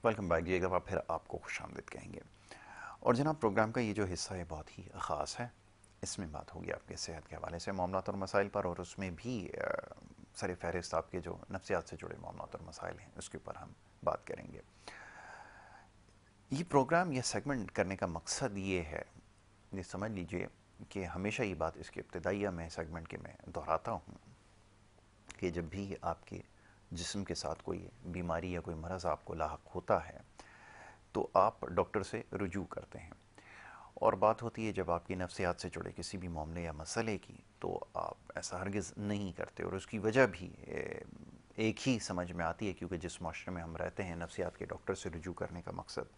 Welcome back जी। एक दफ़ा फिर आपको खुशामदीद कहेंगे। और जनाब, प्रोग्राम का ये जो हिस्सा है बहुत ही ख़ास है। इसमें बात होगी आपके सेहत के हवाले से मामलात और मसाइल पर, और उसमें भी सर फहरिस्त आपके जो नफ्सियात से जुड़े मामलात और मसाइल हैं उसके ऊपर हम बात करेंगे। ये प्रोग्राम, ये सेगमेंट करने का मकसद ये है, ये समझ लीजिए कि हमेशा ये बात इसके इब्तदाइया में सेगमेंट के मैं दोहराता हूँ कि जब भी आपके जिस्म के साथ कोई बीमारी या कोई मरज़ आपको लाहक होता है तो आप डॉक्टर से रुजू करते हैं। और बात होती है जब आपकी नफ्सियात से जुड़े किसी भी मामले या मसले की, तो आप ऐसा हरगिज़ नहीं करते। और उसकी वजह भी एक ही समझ में आती है, क्योंकि जिस माशरे में हम रहते हैं, नफ्सियात के डॉक्टर से रुजू करने का मकसद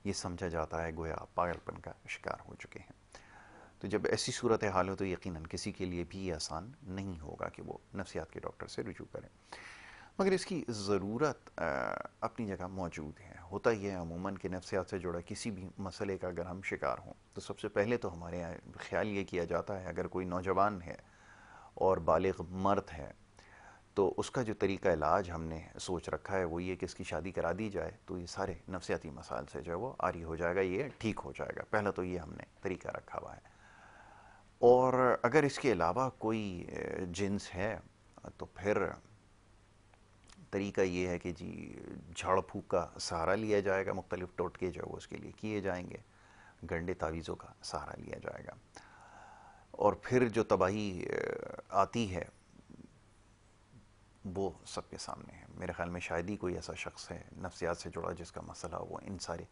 ये समझा जाता है गोया आप पागलपन का शिकार हो चुके हैं। तो जब ऐसी सूरत हाल हो तो यकीनन किसी के लिए भी आसान नहीं होगा कि वो नफ्सियात के डॉक्टर से रुजू करें, मगर इसकी ज़रूरत अपनी जगह मौजूद है। होता ही है अमूमन कि नफ्सियात से जुड़ा किसी भी मसले का अगर हम शिकार हों तो सबसे पहले तो हमारे यहाँ ख्याल ये किया जाता है, अगर कोई नौजवान है और बालिग मर्द है तो उसका जो तरीका इलाज हमने सोच रखा है वो ये कि इसकी शादी करा दी जाए तो ये सारे नफ्सियाती मसाइल से जो है वो आरी हो जाएगा, ये ठीक हो जाएगा। पहला तो ये हमने तरीका रखा हुआ है। और अगर इसके अलावा कोई जिन्स है तो फिर तरीका ये है कि जी झाड़ फूक का सहारा लिया जाएगा, मुख्तलिफ टोटके जो है वो उसके लिए किए जाएंगे, गंडे तावीज़ों का सहारा लिया जाएगा। और फिर जो तबाही आती है वो सबके सामने है। मेरे ख्याल में शायद ही कोई ऐसा शख्स है नफ्सियात से जुड़ा जिसका मसला वो इन सारे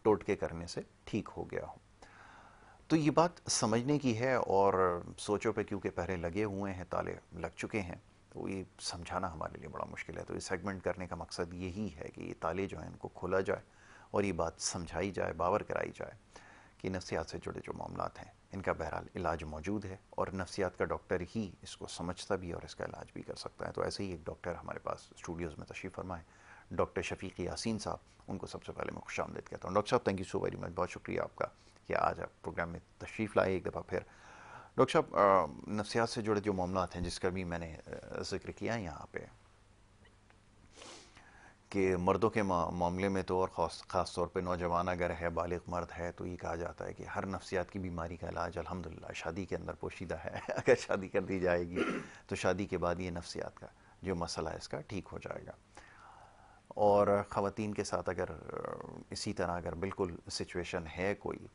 टोटके करने से ठीक हो गया हो। तो ये बात समझने की है, और सोचों पे क्योंकि पहरे लगे हुए हैं, ताले लग चुके हैं, तो ये समझाना हमारे लिए बड़ा मुश्किल है। तो ये सेगमेंट करने का मकसद यही है कि ये ताले जो हैं इनको खोला जाए और ये बात समझाई जाए, बावर कराई जाए कि नफ्सियात से जुड़े जो मामलात हैं इनका बहरहाल इलाज मौजूद है, और नफ्सियात का डॉक्टर ही इसको समझता भी और इसका इलाज भी कर सकता है। तो ऐसे ही एक डॉक्टर हमारे पास स्टूडियोज़ में तशरीफ़ फरमाए, डॉक्टर शफीक यासीन साहब। उनको सबसे पहले मैं खुशामदीद कहता हूँ। डॉक्टर साहब, thank you so very much, बहुत शुक्रिया आपका कि आज आप प्रोग्राम में तशरीफ़ लाए एक दफ़ा फिर। डॉक्टर साहब, नफ्सियात से जुड़े जो मामलात हैं जिसका भी मैंने ज़िक्र किया है यहाँ पे, कि मर्दों के मामले में तो, और ख़ास तौर पे नौजवान अगर है, बालिग मर्द है, तो ये कहा जाता है कि हर नफ्सियात की बीमारी का इलाज अल्हम्दुलिल्लाह शादी के अंदर पोशीदा है। अगर शादी कर दी जाएगी तो शादी के बाद ये नफ्सियात का जो मसला है इसका ठीक हो जाएगा। और ख़वातीन के साथ अगर इसी तरह अगर बिल्कुल सिचुएशन है कोई,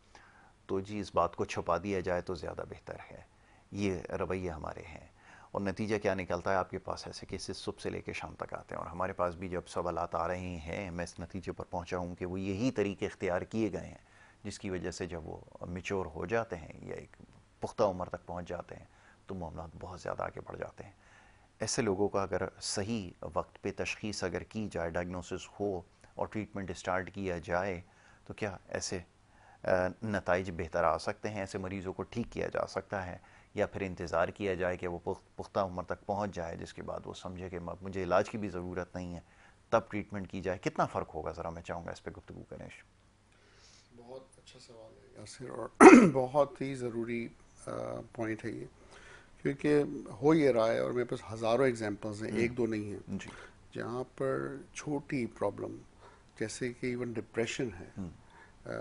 तो जी इस बात को छुपा दिया जाए तो ज़्यादा बेहतर है। ये रवैये हमारे हैं। और नतीजा क्या निकलता है, आपके पास ऐसे केसेस सुबह से लेकर शाम तक आते हैं, और हमारे पास भी जब सवालात आ रहे हैं मैं इस नतीजे पर पहुंचा हूं कि वो यही तरीके इख्तियार किए गए हैं जिसकी वजह से जब वो मेच्योर हो जाते हैं या एक पुख्ता उम्र तक पहुंच जाते हैं तो मामला बहुत ज़्यादा आगे बढ़ जाते हैं। ऐसे लोगों का अगर सही वक्त पे तशख़ीस अगर की जाए, डायग्नोसिस हो और ट्रीटमेंट स्टार्ट किया जाए, तो क्या ऐसे नताइज बेहतर आ सकते हैं, ऐसे मरीज़ों को ठीक किया जा सकता है, या फिर इंतज़ार किया जाए कि वो पुख्ता उम्र तक पहुंच जाए जिसके बाद वो समझे कि मुझे इलाज की भी ज़रूरत नहीं है, तब ट्रीटमेंट की जाए? कितना फ़र्क होगा, ज़रा मैं चाहूँगा इस पर गुफ्तगू करें। बहुत अच्छा सवाल है यासिर, और बहुत ही ज़रूरी पॉइंट है ये, क्योंकि हो ये रहा है और मेरे पास हज़ारों एग्जांपल्स हैं, एक दो नहीं हैं, जी। जहाँ पर छोटी प्रॉब्लम जैसे कि इवन डिप्रेशन है,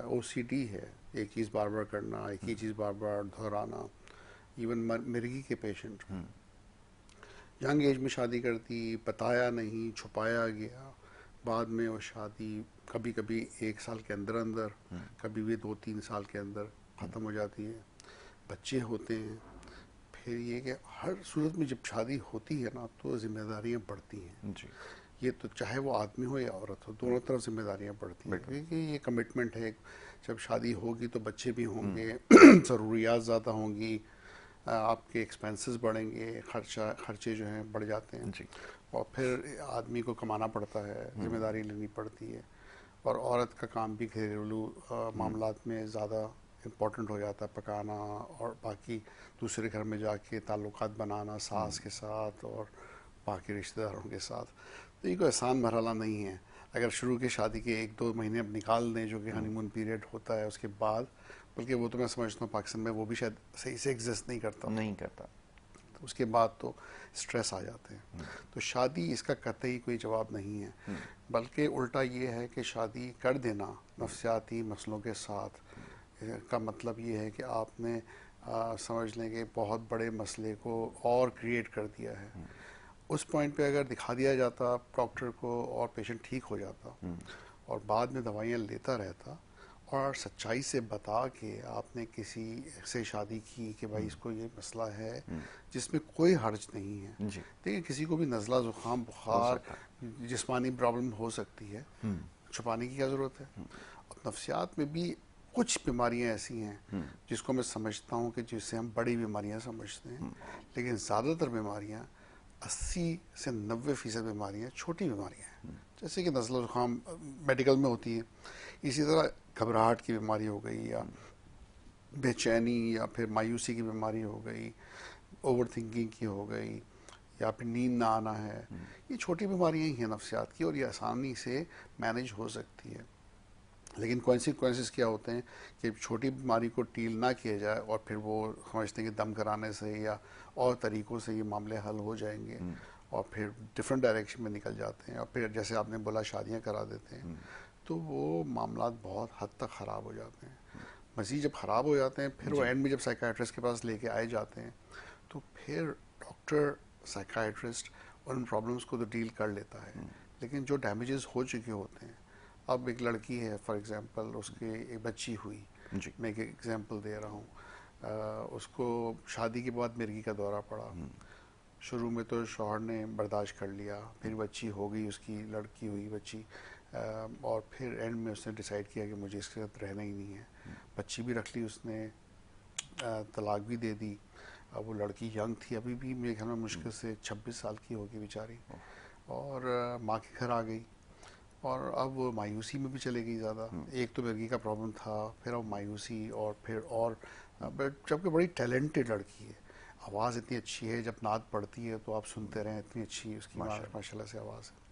ओसीडी है, एक चीज़ बार बार करना, एक ही चीज़ बार बार दोहराना, इवन मिर्गी के पेशेंट यंग एज में शादी कर दी, बताया नहीं, छुपाया गया, बाद में वो शादी कभी कभी 1 साल के अंदर अंदर, कभी भी 2-3 साल के अंदर ख़त्म हो जाती है, बच्चे होते हैं। फिर ये कि हर सूरत में जब शादी होती है ना तो जिम्मेदारियां बढ़ती हैं। जी। ये तो चाहे वो आदमी हो या औरत हो, दोनों तरफ जिम्मेदारियां बढ़ती हैं, बिल्कुल। क्योंकि ये कमिटमेंट है। जब शादी होगी तो बच्चे भी होंगे, ज़रूरियात ज़्यादा होंगी, आपके एक्सपेंसेस बढ़ेंगे, खर्चे जो हैं बढ़ जाते हैं, जी। और फिर आदमी को कमाना पड़ता है, जिम्मेदारी लेनी पड़ती है, और औरत का काम भी घरेलू मामलात में ज़्यादा इम्पोर्टेंट हो जाता है, पकाना और बाकी दूसरे घर में जाके ताल्लुकात बनाना सास के साथ और बाकी रिश्तेदारों के साथ। तो ये कोई आसान मरहला नहीं है। अगर शुरू के शादी के 1-2 महीने अब निकाल दें जो कि हनीमून पीरियड होता है उसके बाद, बल्कि वो तो मैं समझता हूँ पाकिस्तान में वो भी शायद सही से एग्जिस्ट नहीं करता, नहीं करता। उसके बाद तो स्ट्रेस आ जाते हैं। तो शादी इसका कतई कोई जवाब नहीं है, बल्कि उल्टा ये है कि शादी कर देना नफ्सियाती मसलों के साथ का मतलब ये है कि आपने समझ लें कि बहुत बड़े मसले को और क्रिएट कर दिया है। उस पॉइंट पे अगर दिखा दिया जाता डॉक्टर को और पेशेंट ठीक हो जाता और बाद में दवाइयाँ लेता रहता और सच्चाई से बता के आपने किसी से शादी की कि भाई इसको ये मसला है जिसमें कोई हर्ज नहीं है। देखिए किसी को भी नज़ला ज़ुकाम बुखार जिस्मानी प्रॉब्लम हो सकती है, छुपाने की क्या ज़रूरत है। नफ्सियात में भी कुछ बीमारियां ऐसी हैं जिसको मैं समझता हूँ कि जिससे हम बड़ी बीमारियां समझते हैं, लेकिन ज़्यादातर बीमारियां 80 से 90% बीमारियां छोटी बीमारियां हैं। जैसे कि नज़ला ज़ुकाम मेडिकल में होती है, इसी तरह घबराहट की बीमारी हो गई या बेचैनी या फिर मायूसी की बीमारी हो गई, ओवर थिंकिंग की हो गई या फिर नींद ना आना है, ये छोटी बीमारियां ही हैं नफ्सियात की और ये आसानी से मैनेज हो सकती है। लेकिन कॉन्सिक्वेंसेस क्या होते हैं कि छोटी बीमारी को डील ना किया जाए और फिर वो समझते हैं कि दम कराने से या और तरीक़ों से ये मामले हल हो जाएंगे और फिर डिफरेंट डायरेक्शन में निकल जाते हैं और फिर जैसे आपने बोला शादियां करा देते हैं, तो वो मामला बहुत हद तक ख़राब हो जाते हैं। मज़ीद जब ख़राब हो जाते हैं फिर वो एंड में जब साइकाइट्रिस्ट के पास लेके आए जाते हैं तो फिर डॉक्टर साइकाइट्रिस्ट उन प्रॉब्लम्स को तो डील कर लेता है, लेकिन जो डैमेजेस हो चुके होते हैं, अब एक लड़की है फॉर एग्जांपल, उसके एक बच्ची हुई, मैं एक एग्जांपल दे रहा हूँ, उसको शादी के बाद मिर्गी का दौरा पड़ा। शुरू में तो शौहर ने बर्दाश्त कर लिया, फिर बच्ची हो गई, उसकी लड़की हुई बच्ची, और फिर एंड में उसने डिसाइड किया कि मुझे इसके साथ रहना ही नहीं है। बच्ची भी रख ली उसने, तलाक भी दे दी। अब वो लड़की यंग थी, अभी भी मेरे ख्याल में मुश्किल से 26 साल की होगी बेचारी, और माँ के घर आ गई और अब वो मायूसी में भी चले गई ज़्यादा। एक तो मिर्गी का प्रॉब्लम था, फिर अब मायूसी, और फिर और जबकि बड़ी टैलेंटेड लड़की है, आवाज़ इतनी अच्छी है, जब नात पड़ती है तो आप सुनते रहें, इतनी अच्छी उसकी माशाल्लाह से आवाज़ है।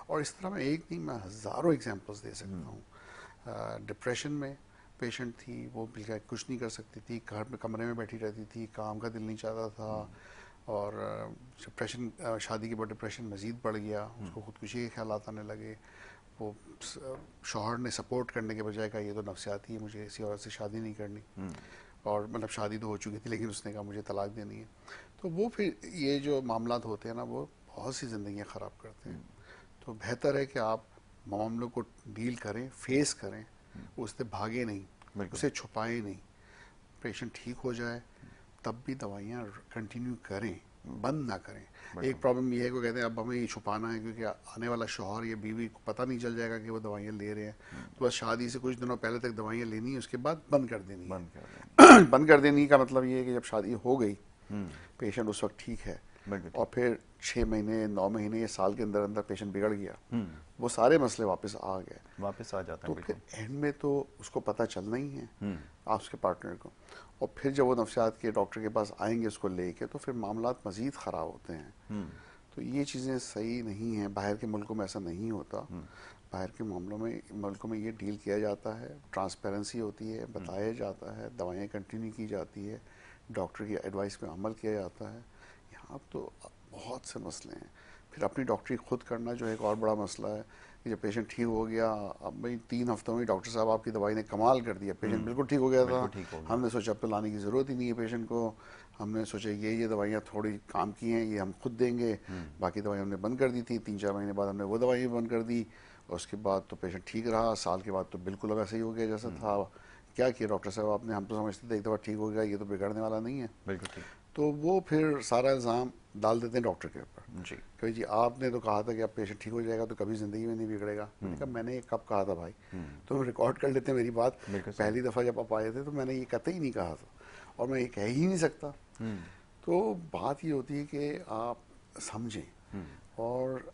और इस तरह मैं एक नहीं, मैं हज़ारों एग्जांपल्स दे सकता हूँ। डिप्रेशन में पेशेंट थी, वो बिल्कुल कुछ नहीं कर सकती थी, घर में कमरे में बैठी रहती थी, काम का दिल नहीं चाहता था, और डिप्रेशन, शादी के बाद डिप्रेशन मज़ीद बढ़ गया, उसको खुदकुशी के ख्यालात आने लगे। वो शौहर ने सपोर्ट करने के बजाय कहा ये तो नफ्सियाती है, मुझे इसी औरत से शादी नहीं करनी, और मतलब शादी तो हो चुकी थी लेकिन उसने कहा मुझे तलाक देनी है। तो वो फिर ये जो मामलात होते हैं ना, वो बहुत सी ज़िंदगियाँ ख़राब करते हैं। तो बेहतर है कि आप मामलों को डील करें, फेस करें, उससे भागे नहीं, उसे छुपाएं नहीं। पेशेंट ठीक हो जाए तब भी दवाइयाँ कंटिन्यू करें, बंद ना करें। एक प्रॉब्लम ये है कि कहते हैं अब हमें ये छुपाना है क्योंकि आने वाला शौहर या बीवी को पता नहीं चल जाएगा कि वो दवाइयाँ ले रहे हैं, तो बस शादी से कुछ दिनों पहले तक दवाइयाँ लेनी है, उसके बाद बंद कर देनी है। बंद कर देने का मतलब ये है कि जब शादी हो गई, पेशेंट उस वक्त ठीक है, और फिर 6 महीने 9 महीने या साल के अंदर अंदर पेशेंट बिगड़ गया, वो सारे मसले वापस आ गए, वापस आ जाते हैं। तो फिर एंड में तो उसको पता चलना ही है आप उसके पार्टनर को, और फिर जब वो नफ्सियात के डॉक्टर के पास आएंगे उसको लेके, तो फिर मामलात मज़ीद ख़राब होते हैं। तो ये चीज़ें सही नहीं हैं। बाहर के मुल्कों में ऐसा नहीं होता। बाहर के मुल्कों में ये डील किया जाता है, ट्रांसपेरेंसी होती है, बताया जाता है, दवाइयाँ कंटिन्यू की जाती है, डॉक्टर की एडवाइस पे अमल किया जाता है। यहाँ तो बहुत से मसले हैं। फिर अपनी डॉक्टरी खुद करना जो है एक और बड़ा मसला है कि जब पेशेंट ठीक हो गया, अब भाई 3 हफ्तों में डॉक्टर साहब आपकी दवाई ने कमाल कर दिया, पेशेंट बिल्कुल ठीक हो गया था, हमने सोचा अब तो लाने की ज़रूरत ही नहीं है पेशेंट को, हमने सोचा ये दवाइयाँ थोड़ी काम की हैं, ये हम खुद देंगे, बाकी दवाई हमने बंद कर दी थी। 3-4 महीने बाद हमने वो दवाई बंद कर दी, और उसके बाद तो पेशेंट ठीक रहा। साल के बाद तो बिल्कुल अब ऐसा ही हो गया जैसा था। क्या किया डॉक्टर साहब आपने, हम तो समझते थे एक दफ़ा ठीक हो गया, ये तो बिगड़ने वाला नहीं है। बिल्कुल ठीक। तो वो फिर सारा इल्ज़ाम डाल देते हैं डॉक्टर के ऊपर जी कि जी आपने तो कहा था कि अब पेशेंट ठीक हो जाएगा तो कभी ज़िंदगी में नहीं बिगड़ेगा। मैंने कहा मैंने कब कहा था भाई, तो रिकॉर्ड कर लेते हैं मेरी बात, पहली दफ़ा जब आप आए थे तो मैंने ये कतई नहीं कहा था, और मैं ये कह ही नहीं सकता। तो बात ये होती है कि आप समझें और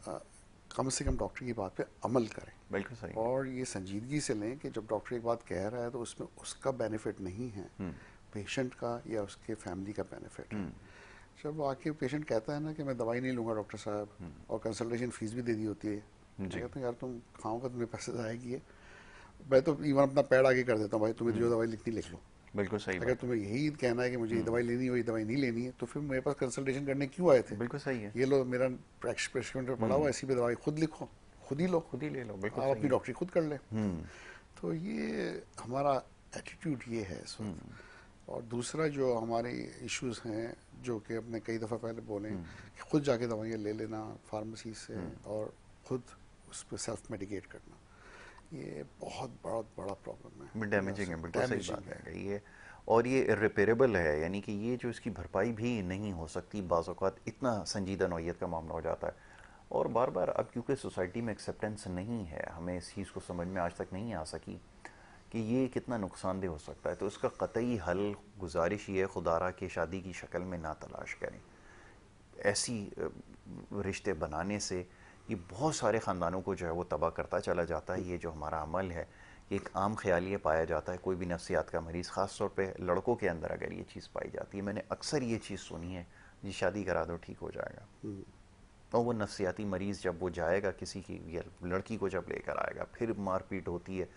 कम से कम डॉक्टर की बात पे अमल करें। बिल्कुल सही। और ये संजीदगी से लें कि जब डॉक्टर एक बात कह रहा है तो उसमें उसका बेनिफिट नहीं है, पेशेंट का या उसके फैमिली का बेनिफिट है। जब आके पेशेंट कहता है ना कि मैं दवाई नहीं लूँगा डॉक्टर साहब, और कंसल्टेशन फ़ीस भी दे दी होती है, मैं कहता हूँ यार तुम खाओगे तुम्हें पैसे ज़ाया किए, मैं तो इवन अपना पैड आगे कर देता हूँ, भाई तुम्हें जो दवाई लिखनी लिख लो, बिल्कुल सही अगर बात तुम्हें यही कहना है कि मुझे ये दवाई लेनी है, ये दवाई नहीं लेनी है, तो फिर मेरे पास कंसल्टेशन करने क्यों आए थे? है, बिल्कुल सही है। ये लो, मेरा प्रेस्क्रिप्शन पे पड़ा हुआ है, इसी पे दवाई खुद लिखो, खुद ही लो, खुद ही ले लो, बिल्कुल आप सही अपनी है। डॉक्टरी खुद कर लें। तो ये हमारा एटीट्यूड ये है इस वक्त। और दूसरा जो हमारे इश्यूज हैं, जो कि अपने कई दफ़ा पहले बोले, कि खुद जाके दवाइयाँ ले लेना फार्मेसी से और खुद उस पर सेल्फ मेडिकेट करना, ये बहुत बड़ा प्रॉब्लम है। डैमेजिंग है, बिल्कुल सही डैमेजिंग बात है। है ये। और ये इरिपेरेबल है, यानी कि ये जो इसकी भरपाई भी नहीं हो सकती, बाज़ औक़ात इतना संजीदा नौइयत का मामला हो जाता है। और बार बार अब क्योंकि सोसाइटी में एक्सेप्टेंस नहीं है, हमें इस चीज़ को समझ में आज तक नहीं आ सकी कि ये कितना नुकसानदेह हो सकता है। तो इसका कतई हल, गुजारिश ये है खुदारा कि शादी की शक्ल में ना तलाश करें। ऐसी रिश्ते बनाने से ये बहुत सारे ख़ानदानों को जो है वो तबाह करता चला जाता है। ये जो हमारा अमल है, ये एक आम ख्याल ये पाया जाता है, कोई भी नफ्सियात का मरीज़, ख़ास तौर पे लड़कों के अंदर अगर ये चीज़ पाई जाती है, मैंने अक्सर ये चीज़ सुनी है, जी शादी करा दो ठीक हो जाएगा। और वो नफ्सियाती मरीज़ जब वो जाएगा किसी की, या लड़की को जब लेकर आएगा, फिर मारपीट होती है।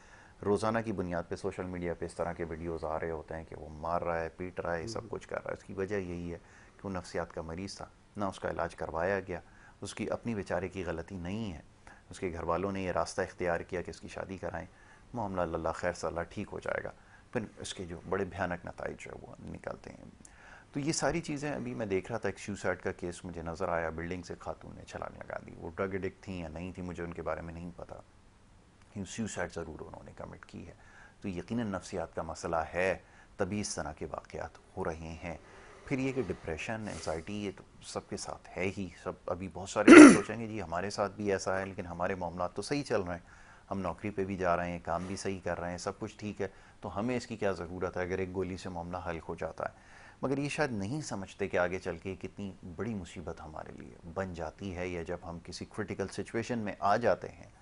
रोज़ाना की बुनियाद पे सोशल मीडिया पे इस तरह के वीडियोस आ रहे होते हैं कि वो मार रहा है, पीट रहा है, सब कुछ कर रहा है। उसकी वजह यही है कि वो नफ्सियात का मरीज़ था, ना उसका इलाज करवाया गया। उसकी अपनी बेचारे की गलती नहीं है, उसके घर वालों ने ये रास्ता इख्तियार किया कि इसकी शादी कराएं, मामला अल्लाह खैर सल्ला ठीक हो जाएगा। फिर इसके जो बड़े भयानक नताइज जो है वो निकलते हैं। तो ये सारी चीज़ें अभी मैं देख रहा था, एक सुसाइड का केस मुझे नज़र आया, बिल्डिंग से खातून ने छलांग लगा दी। वो ड्रग एडिक्ट थी या नहीं थी मुझे उनके बारे में नहीं पता, सुसाइड ज़रूर उन्होंने कमिट की है। तो यकीनन नफ्सियात का मसला है, तभी इस तरह के वाक़यात हो रहे हैं। फिर ये कि डिप्रेशन, एंजाइटी, ये तो सबके साथ है ही। सब अभी बहुत सारे लोग सोचेंगे जी हमारे साथ भी ऐसा है, लेकिन हमारे मामला तो सही चल रहे हैं, हम नौकरी पे भी जा रहे हैं, काम भी सही कर रहे हैं, सब कुछ ठीक है, तो हमें इसकी क्या ज़रूरत है अगर एक गोली से मामला हल हो जाता है। मगर ये शायद नहीं समझते कि आगे चल के कितनी बड़ी मुसीबत हमारे लिए बन जाती है, या जब हम किसी क्रिटिकल सिचुएशन में आ जाते हैं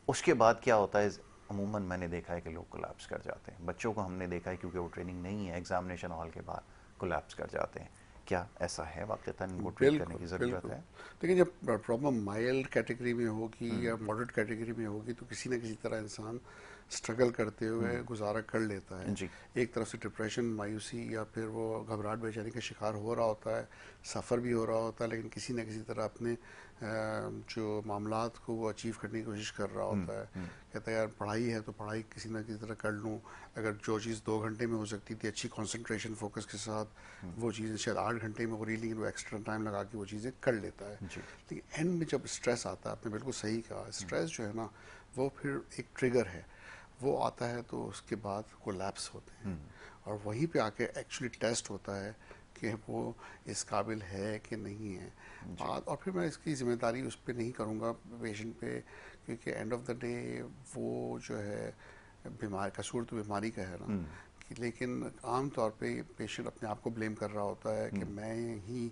उसके बाद क्या होता है। अमूमन मैंने देखा है कि लोग कोलैप्स कर जाते हैं। बच्चों को हमने देखा है, क्योंकि वो ट्रेनिंग नहीं है, एग्जामिनेशन हॉल के बाद कोलैप्स कर जाते हैं। क्या ऐसा है वाक़तन, इनको ट्रीट करने बिल्कुल की ज़रूरत बिल्कुल। है? देखिए, जब प्रॉब्लम माइल्ड कैटेगरी में होगी या मॉडरेट कैटेगरी में होगी, तो किसी न किसी तरह इंसान स्ट्रगल करते हुए गुजारा कर लेता है। जी। एक तरफ से डिप्रेशन, मायूसी या फिर वो घबराहट, बेचैनी का शिकार हो रहा होता है, सफ़र भी हो रहा होता है, लेकिन किसी न किसी तरह अपने जो मामलात को वो अचीव करने की कोशिश कर रहा होता है। कहता है यार पढ़ाई है तो पढ़ाई किसी न किसी तरह कर लूँ, अगर जो चीज़ 2 घंटे में हो सकती थी अच्छी कंसंट्रेशन फोकस के साथ, वो चीज़ें शायद 8 घंटे में हो रही, लेकिन वो एक्स्ट्रा टाइम लगा के वो चीज़ें कर लेता है। जी। लेकिन एंड में जब स्ट्रेस आता है, आपने बिल्कुल सही कहा, स्ट्रेस जो है ना वो फिर एक ट्रिगर है, वो आता है तो उसके बाद कोलैप्स होते हैं। और वहीं पे आके एक्चुअली टेस्ट होता है कि वो इस काबिल है कि नहीं है। बात, और फिर मैं इसकी ज़िम्मेदारी उस पर नहीं करूँगा पेशेंट पे, क्योंकि एंड ऑफ द डे वो जो है बीमार, कसूर तो बीमारी का है ना। लेकिन आम तौर पे पेशेंट अपने आप को ब्लेम कर रहा होता है कि मैं ही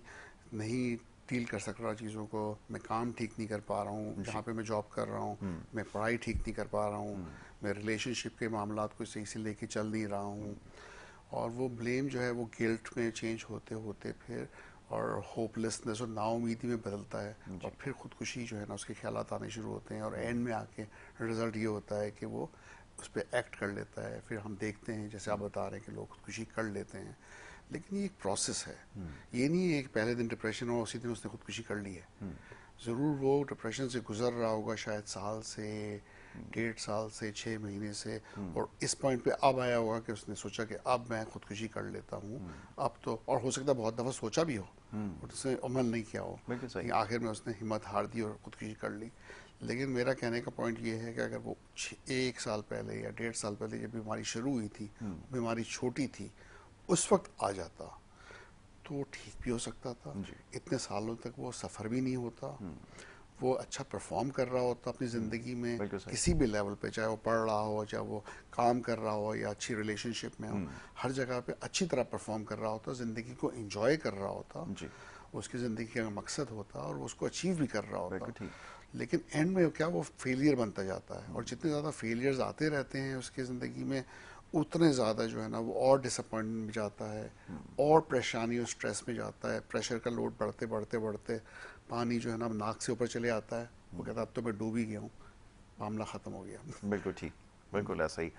नहीं डील कर सक रहा चीज़ों को, मैं काम ठीक नहीं कर पा रहा हूँ, जहाँ पे मैं जॉब कर रहा हूँ मैं पढ़ाई ठीक नहीं कर पा रहा हूँ, मैं रिलेशनशिप के मामलात को सही से लेके चल नहीं रहा हूँ। और वो ब्लेम जो है वो गिल्ट में चेंज होते होते फिर और होपलेसनेस और नाउमीदी में बदलता है, और फिर खुदकुशी जो है ना उसके ख्यालात आने शुरू होते हैं, और एंड में आके रिजल्ट ये होता है कि वो उस पर एक्ट कर लेता है। फिर हम देखते हैं जैसे आप बता रहे हैं कि लोग खुदकुशी कर लेते हैं, लेकिन ये एक प्रोसेस है। ये नहीं है कि पहले दिन डिप्रेशन हो उसी दिन उसने खुदकुशी कर ली है। ज़रूर वो डिप्रेशन से गुजर रहा होगा, शायद साल से, 1.5 साल से, 6 महीने से, और इस पॉइंट पे अब आया होगा कि उसने सोचा कि अब मैं खुदकुशी कर लेता हूँ। अब तो, और हो सकता है बहुत दफ़ा सोचा भी हो और उसने अमल नहीं किया हो, बिल्कुल सही। लेकिन आखिर में उसने हिम्मत हार दी और खुदकुशी कर ली। लेकिन मेरा कहने का पॉइंट ये है कि अगर वो 1 साल पहले या 1.5 साल पहले जब बीमारी शुरू हुई थी, बीमारी छोटी थी, उस वक्त आ जाता तो ठीक भी हो सकता था। इतने सालों तक वो सफ़र भी नहीं होता, वो अच्छा परफॉर्म कर रहा होता अपनी ज़िंदगी में किसी भी लेवल पे, चाहे वो पढ़ रहा हो, चाहे वो काम कर रहा हो, या अच्छी रिलेशनशिप में हो, हर जगह पे अच्छी तरह परफॉर्म कर रहा होता, ज़िंदगी को एंजॉय कर रहा होता, उसकी ज़िंदगी का मकसद होता और वो उसको अचीव भी कर रहा होता। लेकिन एंड में क्या, वो फेलियर बनता जाता है, और जितने ज़्यादा फेलियर्स आते रहते हैं उसकी ज़िंदगी में, उतने ज़्यादा जो है ना वो और डिसअपॉइंटमेंट में जाता है, और परेशानी और स्ट्रेस में जाता है। प्रेशर का लोड बढ़ते बढ़ते बढ़ते पानी जो है ना नाक से ऊपर चले आता है, वो कहता है अब तो मैं डूब ही गया हूँ, मामला ख़त्म हो गया। बिल्कुल ठीक, बिल्कुल ऐसा ही।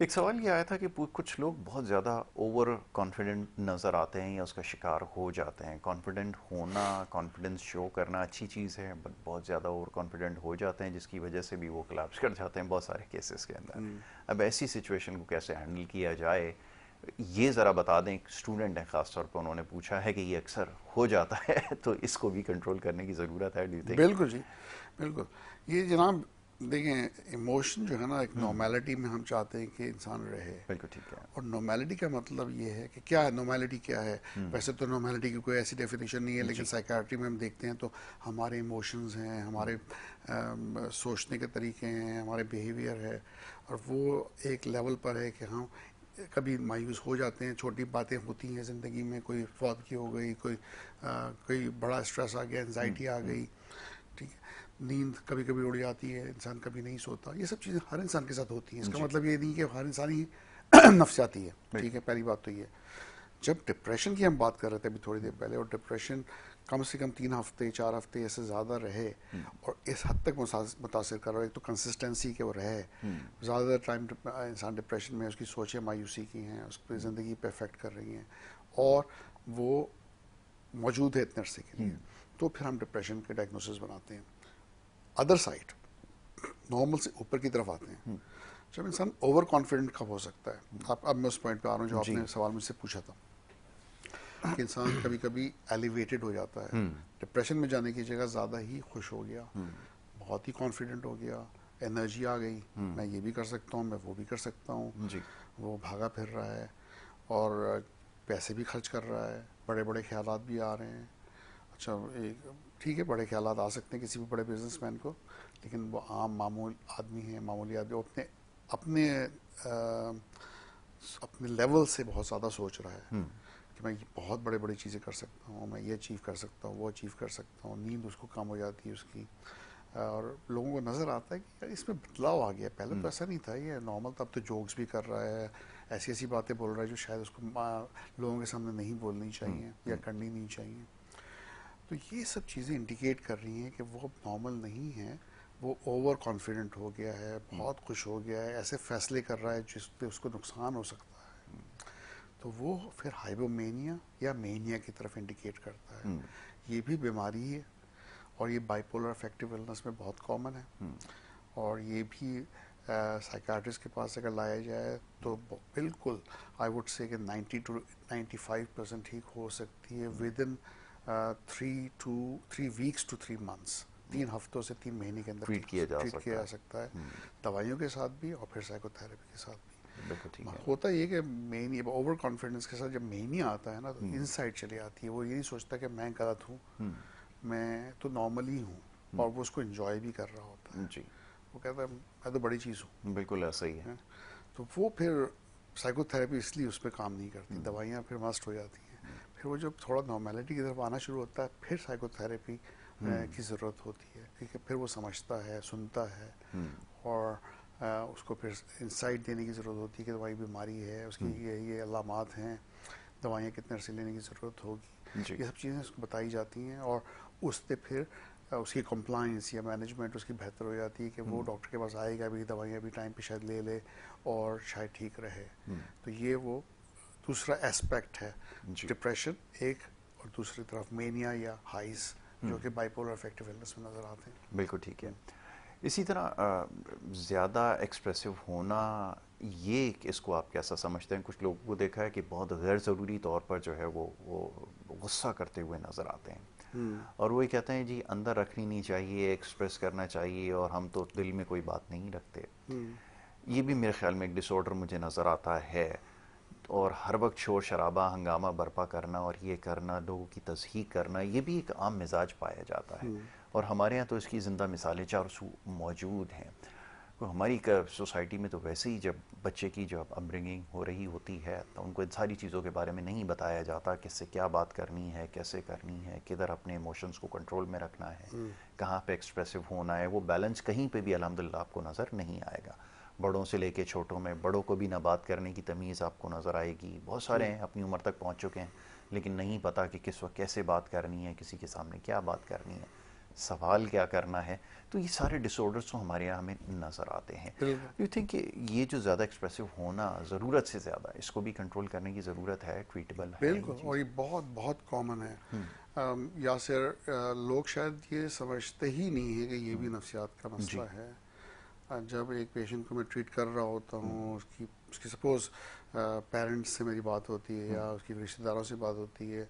एक सवाल ये आया था कि कुछ लोग बहुत ज़्यादा ओवर कॉन्फिडेंट नज़र आते हैं या उसका शिकार हो जाते हैं। कॉन्फिडेंट होना, कॉन्फिडेंस शो करना अच्छी चीज़ है, बट बहुत ज़्यादा ओवर कॉन्फिडेंट हो जाते हैं जिसकी वजह से भी वो कोलैप्स कर जाते हैं बहुत सारे केसेस के अंदर। अब ऐसी सिचुएशन को कैसे हैंडल किया जाए, ये ज़रा बता दें। एक स्टूडेंट है ख़ास तौर पर, उन्होंने पूछा है कि ये अक्सर हो जाता है तो इसको भी कंट्रोल करने की ज़रूरत है, डू यू थिंक? बिल्कुल जी, बिल्कुल। ये जनाब देखें, इमोशन जो है ना, एक नॉर्मेलिटी में हम चाहते हैं कि इंसान रहे। बिल्कुल ठीक है। और नॉर्मेलिटी का मतलब ये है कि क्या है नॉर्मेलिटी, क्या है? वैसे तो नॉर्मेलिटी की कोई ऐसी डेफिनेशन नहीं है, लेकिन साइकाट्री में हम देखते हैं तो हमारे इमोशंस हैं, हमारे सोचने के तरीके हैं, हमारे बिहेवियर है, और वो एक लेवल पर है कि हम कभी मायूस हो जाते हैं, छोटी बातें होती हैं ज़िंदगी में, कोई फौत की हो गई, कोई बड़ा स्ट्रेस आ गया, एनजाइटी आ गई, ठीक है, नींद कभी कभी उड़ जाती है, इंसान कभी नहीं सोता। ये सब चीज़ें हर इंसान के साथ होती हैं। इसका मतलब ये नहीं कि हर इंसान ही नफसियाती है, ठीक है, पहली बात तो ये। जब डिप्रेशन की हम बात कर रहे थे अभी थोड़ी देर पहले, और डिप्रेशन कम से कम 3 हफ्ते 4 हफ्ते ऐसे ज़्यादा रहे और इस हद तक मुतासर कर रहा है, एक तो कंसिस्टेंसी के वो रहे, ज़्यादा टाइम इंसान डिप्रेशन में, उसकी सोचें मायूसी की हैं, उसकी ज़िंदगी पे अफेक्ट कर रही हैं, और वो मौजूद है इतने अरसे के लिए, तो फिर हम डिप्रेशन के डायग्नोसिस बनाते हैं। अदर साइड, नॉर्मल से ऊपर की तरफ आते हैं, जब इंसान ओवर कॉन्फिडेंट कब हो सकता है। अब मैं उस पॉइंट पे आ रहा हूँ जो जी। आपने सवाल मुझसे पूछा था, कि इंसान कभी कभी एलिवेटेड हो जाता है, डिप्रेशन में जाने की जगह ज़्यादा ही खुश हो गया, बहुत ही कॉन्फिडेंट हो गया, एनर्जी आ गई, मैं ये भी कर सकता हूँ, मैं वो भी कर सकता हूँ, जी। वो भागा फिर रहा है और पैसे भी खर्च कर रहा है, बड़े बड़े ख्यालात भी आ रहे हैं। अच्छा, एक ठीक है, बड़े ख्यालात आ सकते हैं किसी भी बड़े बिजनेसमैन को, लेकिन वो आम मामूल आदमी है, मामूली आदमी, वो अपने अपने अपने लेवल से बहुत ज़्यादा सोच रहा है कि मैं बहुत बड़े बड़ी चीज़ें कर सकता हूँ, मैं ये अचीव कर सकता हूँ, वो अचीव कर सकता हूँ। नींद उसको कम हो जाती है उसकी, और लोगों को नज़र आता है कि यार इसमें बदलाव आ गया, पहले तो ऐसा नहीं था, ये नॉर्मल था, अब तो जोक्स भी कर रहा है, ऐसी ऐसी बातें बोल रहा है जो शायद उसको लोगों के सामने नहीं बोलनी चाहिए या करनी नहीं चाहिए। तो ये सब चीज़ें इंडिकेट कर रही हैं कि वो नॉर्मल नहीं है, वो ओवर कॉन्फिडेंट हो गया है, बहुत खुश हो गया है, ऐसे फैसले कर रहा है जिससे उसको नुकसान हो सकता है। तो वो फिर हाइपोमेनिया या मेनिया की तरफ इंडिकेट करता है। ये भी बीमारी है, और ये बाइपोलर अफेक्टिव इलनेस में बहुत कॉमन है, और ये भी साइकाट्रिस्ट के पास अगर लाया जाए तो बिल्कुल आई वुड से कि 90 to 95% ठीक हो सकती है with in 3 weeks to 3 months, 3 हफ्तों से 3 महीने के अंदर ट्रीट किया जा ट्रीट सकता किया जा है। सकता है, दवाइयों के साथ भी और फिर साइकोथेरेपी के साथ भी। बिल्कुल ठीक है। होता ये कि मेन ओवर कॉन्फिडेंस के साथ जब मेनिया आता है ना, तो इनसाइड चली आती है, वो ये नहीं सोचता कि मैं गलत हूँ, मैं तो नॉर्मल ही हूँ, और वो उसको एंजॉय भी कर रहा होता है। जी। वो कहता है मैं तो बड़ी चीज़ हूँ, बिल्कुल ऐसा ही है। तो वो फिर साइकोथेरेपी इसलिए उस पर काम नहीं करती, दवाइयाँ फिर मस्ट हो जाती हैं। फिर वो जब थोड़ा नॉर्मेलिटी की तरफ आना शुरू होता है, फिर साइकोथेरेपी की ज़रूरत होती है, क्योंकि फिर वो समझता है, सुनता है, और उसको फिर इंसाइट देने की ज़रूरत होती है कि दवाई बीमारी है, उसकी ये अलामात हैं, दवाइयाँ कितने अरसे लेने की ज़रूरत होगी, ये सब चीज़ें उसको बताई जाती हैं, और उससे फिर उसकी कंप्लाइंस या मैनेजमेंट उसकी बेहतर हो जाती है कि वो डॉक्टर के पास आएगा भी, दवाइयाँ भी टाइम पे शायद ले ले और शायद ठीक रहे। तो ये वो दूसरा एस्पेक्ट है डिप्रेशन एक, और दूसरी तरफ मेनिया या हाइज जो कि बाइपोलर अफेक्टिव इलनेस में नज़र आते हैं। बिल्कुल ठीक है। इसी तरह ज़्यादा एक्सप्रेसिव होना, ये इसको आप कैसा समझते हैं? कुछ लोगों को देखा है कि बहुत गैर ज़रूरी तौर पर जो है वो गुस्सा करते हुए नज़र आते हैं, और वो ये कहते हैं जी अंदर रखनी नहीं चाहिए, एक्सप्रेस करना चाहिए, और हम तो दिल में कोई बात नहीं रखते। ये भी मेरे ख्याल में एक डिसऑर्डर मुझे नज़र आता है, और हर वक्त शोर शराबा हंगामा बर्पा करना और ये करना, लोगों की तज़हीक करना, ये भी एक आम मिजाज पाया जाता है, और हमारे यहाँ तो इसकी ज़िंदा मिसालें चार सू मौजूद हैं। तो हमारी सोसाइटी में तो वैसे ही जब बच्चे की जब अपब्रिंगिंग हो रही होती है तो उनको इन सारी चीज़ों के बारे में नहीं बताया जाता, किससे क्या बात करनी है, कैसे करनी है, किधर अपने इमोशंस को कंट्रोल में रखना है, कहाँ पे एक्सप्रेसिव होना है। वो बैलेंस कहीं पे भी अल्हम्दुलिल्लाह आपको नज़र नहीं आएगा। बड़ों से लेके छोटों में, बड़ों को भी ना बात करने की तमीज़ आपको नज़र आएगी। बहुत सारे हैं अपनी उम्र तक पहुँच चुके हैं, लेकिन नहीं पता कि किस वक्त कैसे बात करनी है, किसी के सामने क्या बात करनी है। सवाल क्या करना है। तो ये सारे डिसऑर्डर्स तो हमारे यहाँ हमें नज़र आते हैं। बिल्कुल यू थिंक ये जो ज़्यादा एक्सप्रेसिव होना ज़रूरत से ज़्यादा, इसको भी कंट्रोल करने की ज़रूरत है, ट्रीटेबल है ये बिल्कुल, और चीज़? ये बहुत बहुत कॉमन है। यासिर, लोग शायद ये समझते ही नहीं है कि ये भी नफ्सियात का मसला जी। है। जब एक पेशेंट को मैं ट्रीट कर रहा होता हूँ, उसकी उसकी सपोज पेरेंट्स से मेरी बात होती है या उसकी रिश्तेदारों से बात होती है,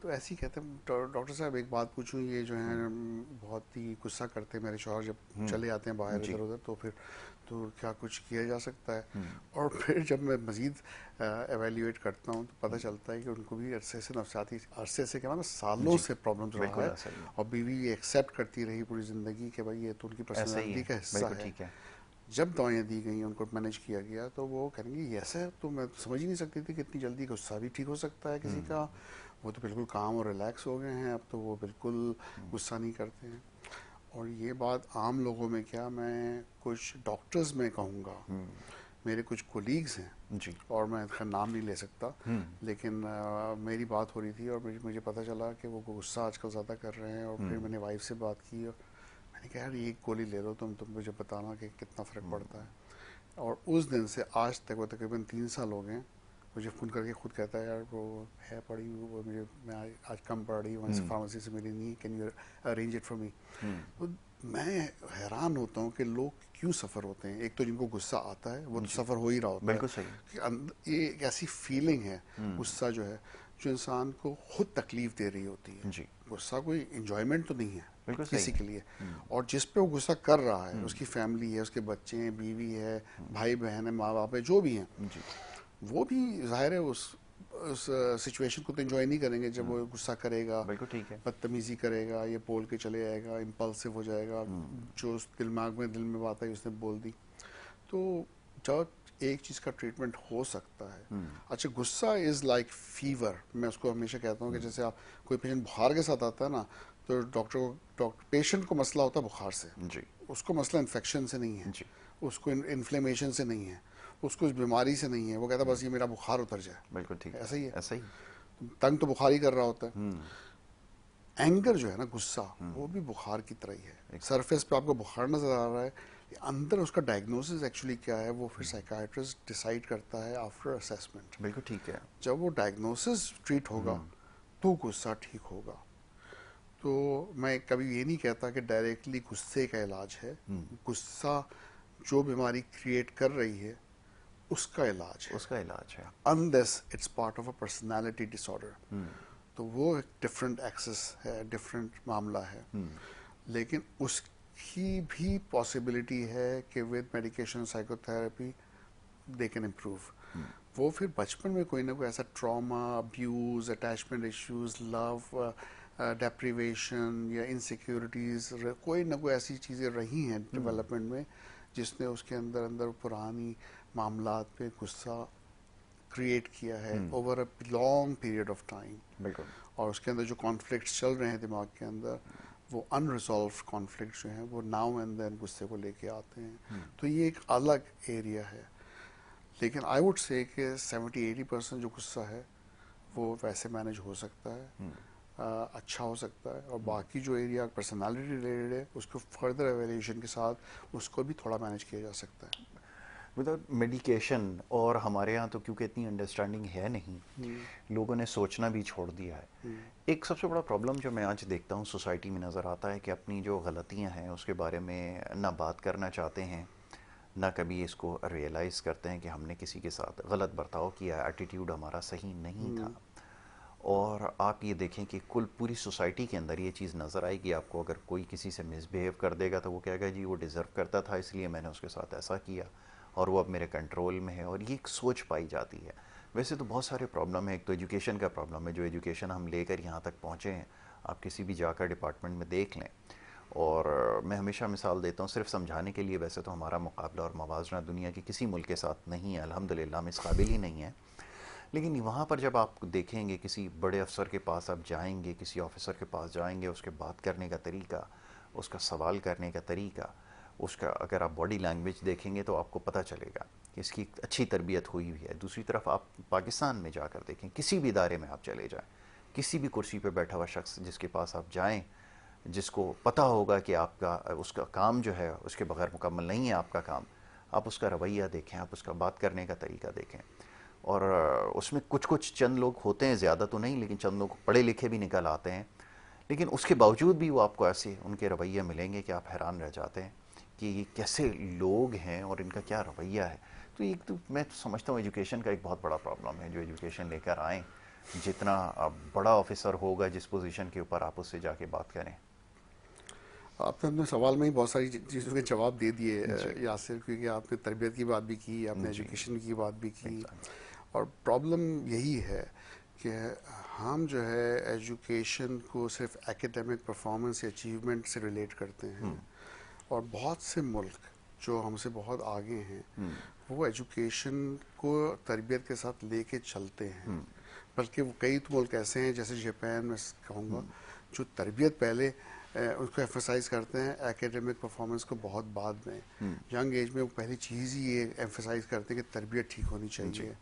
तो ऐसे ही कहते हैं, डॉक्टर साहब एक बात पूछूं, ये जो है बहुत ही गुस्सा करते हैं मेरे शौहर जब चले जाते हैं बाहर जी। इधर उधर, तो फिर तो क्या कुछ किया जा सकता है? और फिर जब मैं मज़ीद एवेल्यूएट करता हूँ तो पता चलता है कि उनको भी अरसे से नफसियाती, अरसे से क्या मतलब सालों जी, से प्रॉब्लम्स रहा बिल्कुल है, ऐसा ही है। और बीवी एक्सेप्ट करती रही पूरी ज़िंदगी कि भाई ये तो उनकी ऐसा ही पर्सनैलिटी है, का हिस्सा बिल्कुल है। ठीक है। जब दवाइयाँ दी गई, उनको मैनेज किया गया, तो वो कहेंगे ये ऐसा है, तो मैं तो समझ ही नहीं सकती थी कि इतनी जल्दी गुस्सा भी ठीक हो सकता है किसी का। वो तो बिल्कुल काम और रिलैक्स हो गए हैं, अब तो वो बिल्कुल गुस्सा नहीं करते हैं। और ये बात आम लोगों में क्या, मैं कुछ डॉक्टर्स में कहूँगा, मेरे कुछ कोलीग्स हैं, जी। और मैं खैर नाम नहीं ले सकता, लेकिन मेरी बात हो रही थी और मुझे पता चला कि वो गुस्सा आजकल ज़्यादा कर रहे हैं। और फिर मैंने वाइफ से बात की और मैंने कहा यार ये गोली ले लो तुम मुझे बताना कि कितना फ़र्क पड़ता है। और उस दिन से आज तक वो तकरीबन 3 साल हो गए, मुझे फ़ोन करके खुद कहता है यार वो है पड़ी हुई, वो मुझे मैं आज कम पड़ रही हूँ, वहाँ से फार्मेसी से मिली नहीं, can you arrange it for me? तो मैं हैरान होता हूँ कि लोग क्यों सफ़र होते हैं। एक तो जिनको गुस्सा आता है वो तो सफ़र हो ही रहा होता है बिल्कुल सही। कि ये एक ऐसी फीलिंग है, गुस्सा जो है, जो इंसान को खुद तकलीफ दे रही होती है। जी, गुस्सा कोई इंजॉयमेंट तो नहीं है बिल्कुल सही किसी है। के लिए। और जिस पे वो गुस्सा कर रहा है, उसकी फैमिली है, उसके बच्चे हैं, बीवी है, भाई बहन है, माँ बाप है, जो भी हैं, जी। वो भी जाहिर है उस सिचुएशन को तो एंजॉय नहीं करेंगे जब वो गुस्सा करेगा, बिल्कुल ठीक है। बदतमीजी करेगा, ये बोल के चले जाएगा, इम्पल्सिव हो जाएगा, जो उस दिल में बात आई उसने बोल दी। तो जब एक चीज़ का ट्रीटमेंट हो सकता है। अच्छा, गुस्सा इज़ लाइक फीवर, मैं उसको हमेशा कहता हूँ कि जैसे आप कोई पेशेंट बुखार के साथ आता है ना, तो डॉक्टर पेशेंट को मसला होता है बुखार से, जी। उसको मसला इन्फेक्शन से नहीं है, जी, उसको इन्फ्लेमेशन से नहीं है, उसको इस बीमारी से नहीं है, वो कहता है बस ये मेरा बुखार उतर जाए। बिल्कुल ठीक है। ऐसा ही है, ऐसा ही। तंग तो बुखार ही कर रहा होता है। एंगर जो है ना, गुस्सा, वो भी बुखार की तरह ही है। एक सरफेस पे आपको बुखार नजर आ रहा है, अंदर उसका डायग्नोसिस एक्चुअली क्या है वो फिर साइकाइट्रिस्ट डिसाइड करता है आफ्टर असेसमेंट। बिल्कुल ठीक है। जब वो डायग्नोसिस ट्रीट होगा तो गुस्सा ठीक होगा। तो मैं कभी ये नहीं कहता कि डायरेक्टली गुस्से का इलाज है। गुस्सा जो बीमारी क्रिएट कर रही है उसका इलाज है, उसका इलाज है। Unless it's part of a personality disorder, तो वो एक डिफरेंट एक्सेस है, डिफरेंट मामला है। लेकिन उसकी भी पॉसिबिलिटी है कि with medication psychotherapy they can improve. वो फिर बचपन में कोई ना कोई ऐसा trauma, abuse, attachment issues, love deprivation या इनसिक्योरिटीज, कोई ना कोई ऐसी चीज़ें रही हैं डेवलपमेंट में जिसने उसके अंदर अंदर पुरानी मामलात पे गुस्सा क्रिएट किया है over a long period of time. बिल्कुल। और उसके अंदर जो कॉन्फ्लिक्ट्स चल रहे हैं दिमाग के अंदर, वो अनरिजॉल्व कॉन्फ्लिक्ट जो हैं वो नाउ एंड देन गुस्से को लेके आते हैं। तो ये एक अलग एरिया है। लेकिन आई वुड से कि 70-80% जो गुस्सा है वो वैसे मैनेज हो सकता है, अच्छा हो सकता है। और बाकी जो एरिया पर्सनालिटी रिलेटेड है उसको फर्दर एवेल्यूशन के साथ उसको भी थोड़ा मैनेज किया जा सकता है। विदाउट मेडिकेशन, और हमारे यहाँ तो क्योंकि इतनी अंडरस्टैंडिंग है नहीं, लोगों ने सोचना भी छोड़ दिया है। एक सबसे बड़ा प्रॉब्लम जो मैं आज देखता हूँ सोसाइटी में नज़र आता है कि अपनी जो गलतियाँ हैं उसके बारे में ना बात करना चाहते हैं, ना कभी इसको रियलाइज़ करते हैं कि हमने किसी के साथ गलत बर्ताव किया, एटीट्यूड हमारा सही नहीं था। और आप ये देखें कि कुल पूरी सोसाइटी के अंदर ये चीज़ नज़र आएगी आपको, अगर कोई किसी से मिसबिहेव कर देगा तो वो कहेगा जी वो डिज़र्व करता था इसलिए मैंने उसके साथ ऐसा किया और वो अब मेरे कंट्रोल में है, और ये एक सोच पाई जाती है। वैसे तो बहुत सारे प्रॉब्लम है। एक तो एजुकेशन का प्रॉब्लम है, जो एजुकेशन हम लेकर यहाँ तक पहुँचे हैं, आप किसी भी जाकर डिपार्टमेंट में देख लें। और मैं हमेशा मिसाल देता हूँ सिर्फ समझाने के लिए, वैसे तो हमारा मुकाबला और मवाजना दुनिया के किसी मुल्क के साथ नहीं है, अल्हम्दुलिल्लाह हम इस काबिल ही नहीं है। लेकिन वहाँ पर जब आप देखेंगे किसी बड़े अफसर के पास आप जाएंगे, किसी ऑफिसर के पास जाएंगे, उसके बात करने का तरीका, उसका सवाल करने का तरीका, उसका अगर आप बॉडी लैंग्वेज देखेंगे तो आपको पता चलेगा कि इसकी अच्छी तरबियत हुई हुई है। दूसरी तरफ आप पाकिस्तान में जाकर देखें, किसी भी इदारे में आप चले जाएं, किसी भी कुर्सी पर बैठा हुआ शख्स जिसके पास आप जाएं, जिसको पता होगा कि आपका उसका काम जो है उसके बगैर मुकम्मल नहीं है आपका काम, आप उसका रवैया देखें, आप उसका बात करने का तरीका देखें। और उसमें कुछ कुछ चंद लोग होते हैं, ज़्यादा तो नहीं, लेकिन चंद लोग पढ़े लिखे भी निकल आते हैं, लेकिन उसके बावजूद भी वो आपको ऐसे उनके रवैये मिलेंगे कि आप हैरान रह जाते हैं कि ये कैसे लोग हैं और इनका क्या रवैया है। तो एक तो मैं तो समझता हूँ एजुकेशन का एक बहुत बड़ा प्रॉब्लम है, जो एजुकेशन लेकर आएँ, जितना बड़ा ऑफिसर होगा जिस पोजीशन के ऊपर, आप उससे जाके बात करें। आपने अपने सवाल में ही बहुत सारी चीज़ों के जवाब दे दिए जी यासिर, क्योंकि आपने तरबियत की बात भी की, आपने जी एजुकेशन की बात भी की। एग्जैक्टली। और प्रॉब्लम यही है कि हम जो है एजुकेशन को सिर्फ एकेडमिक परफॉर्मेंस या अचीवमेंट से रिलेट करते हैं, और बहुत से मुल्क जो हमसे बहुत आगे हैं वो एजुकेशन को तरबियत के साथ लेके चलते हैं। बल्कि वो कई तो मुल्क ऐसे हैं जैसे जापान में कहूँगा, जो तरबियत पहले उसको एम्फसाइज करते हैं, एकेडमिक परफॉर्मेंस को बहुत बाद में। यंग एज में वो पहली चीज़ ही ये एम्फसाइज करते हैं कि तरबियत ठीक होनी जी चाहिए,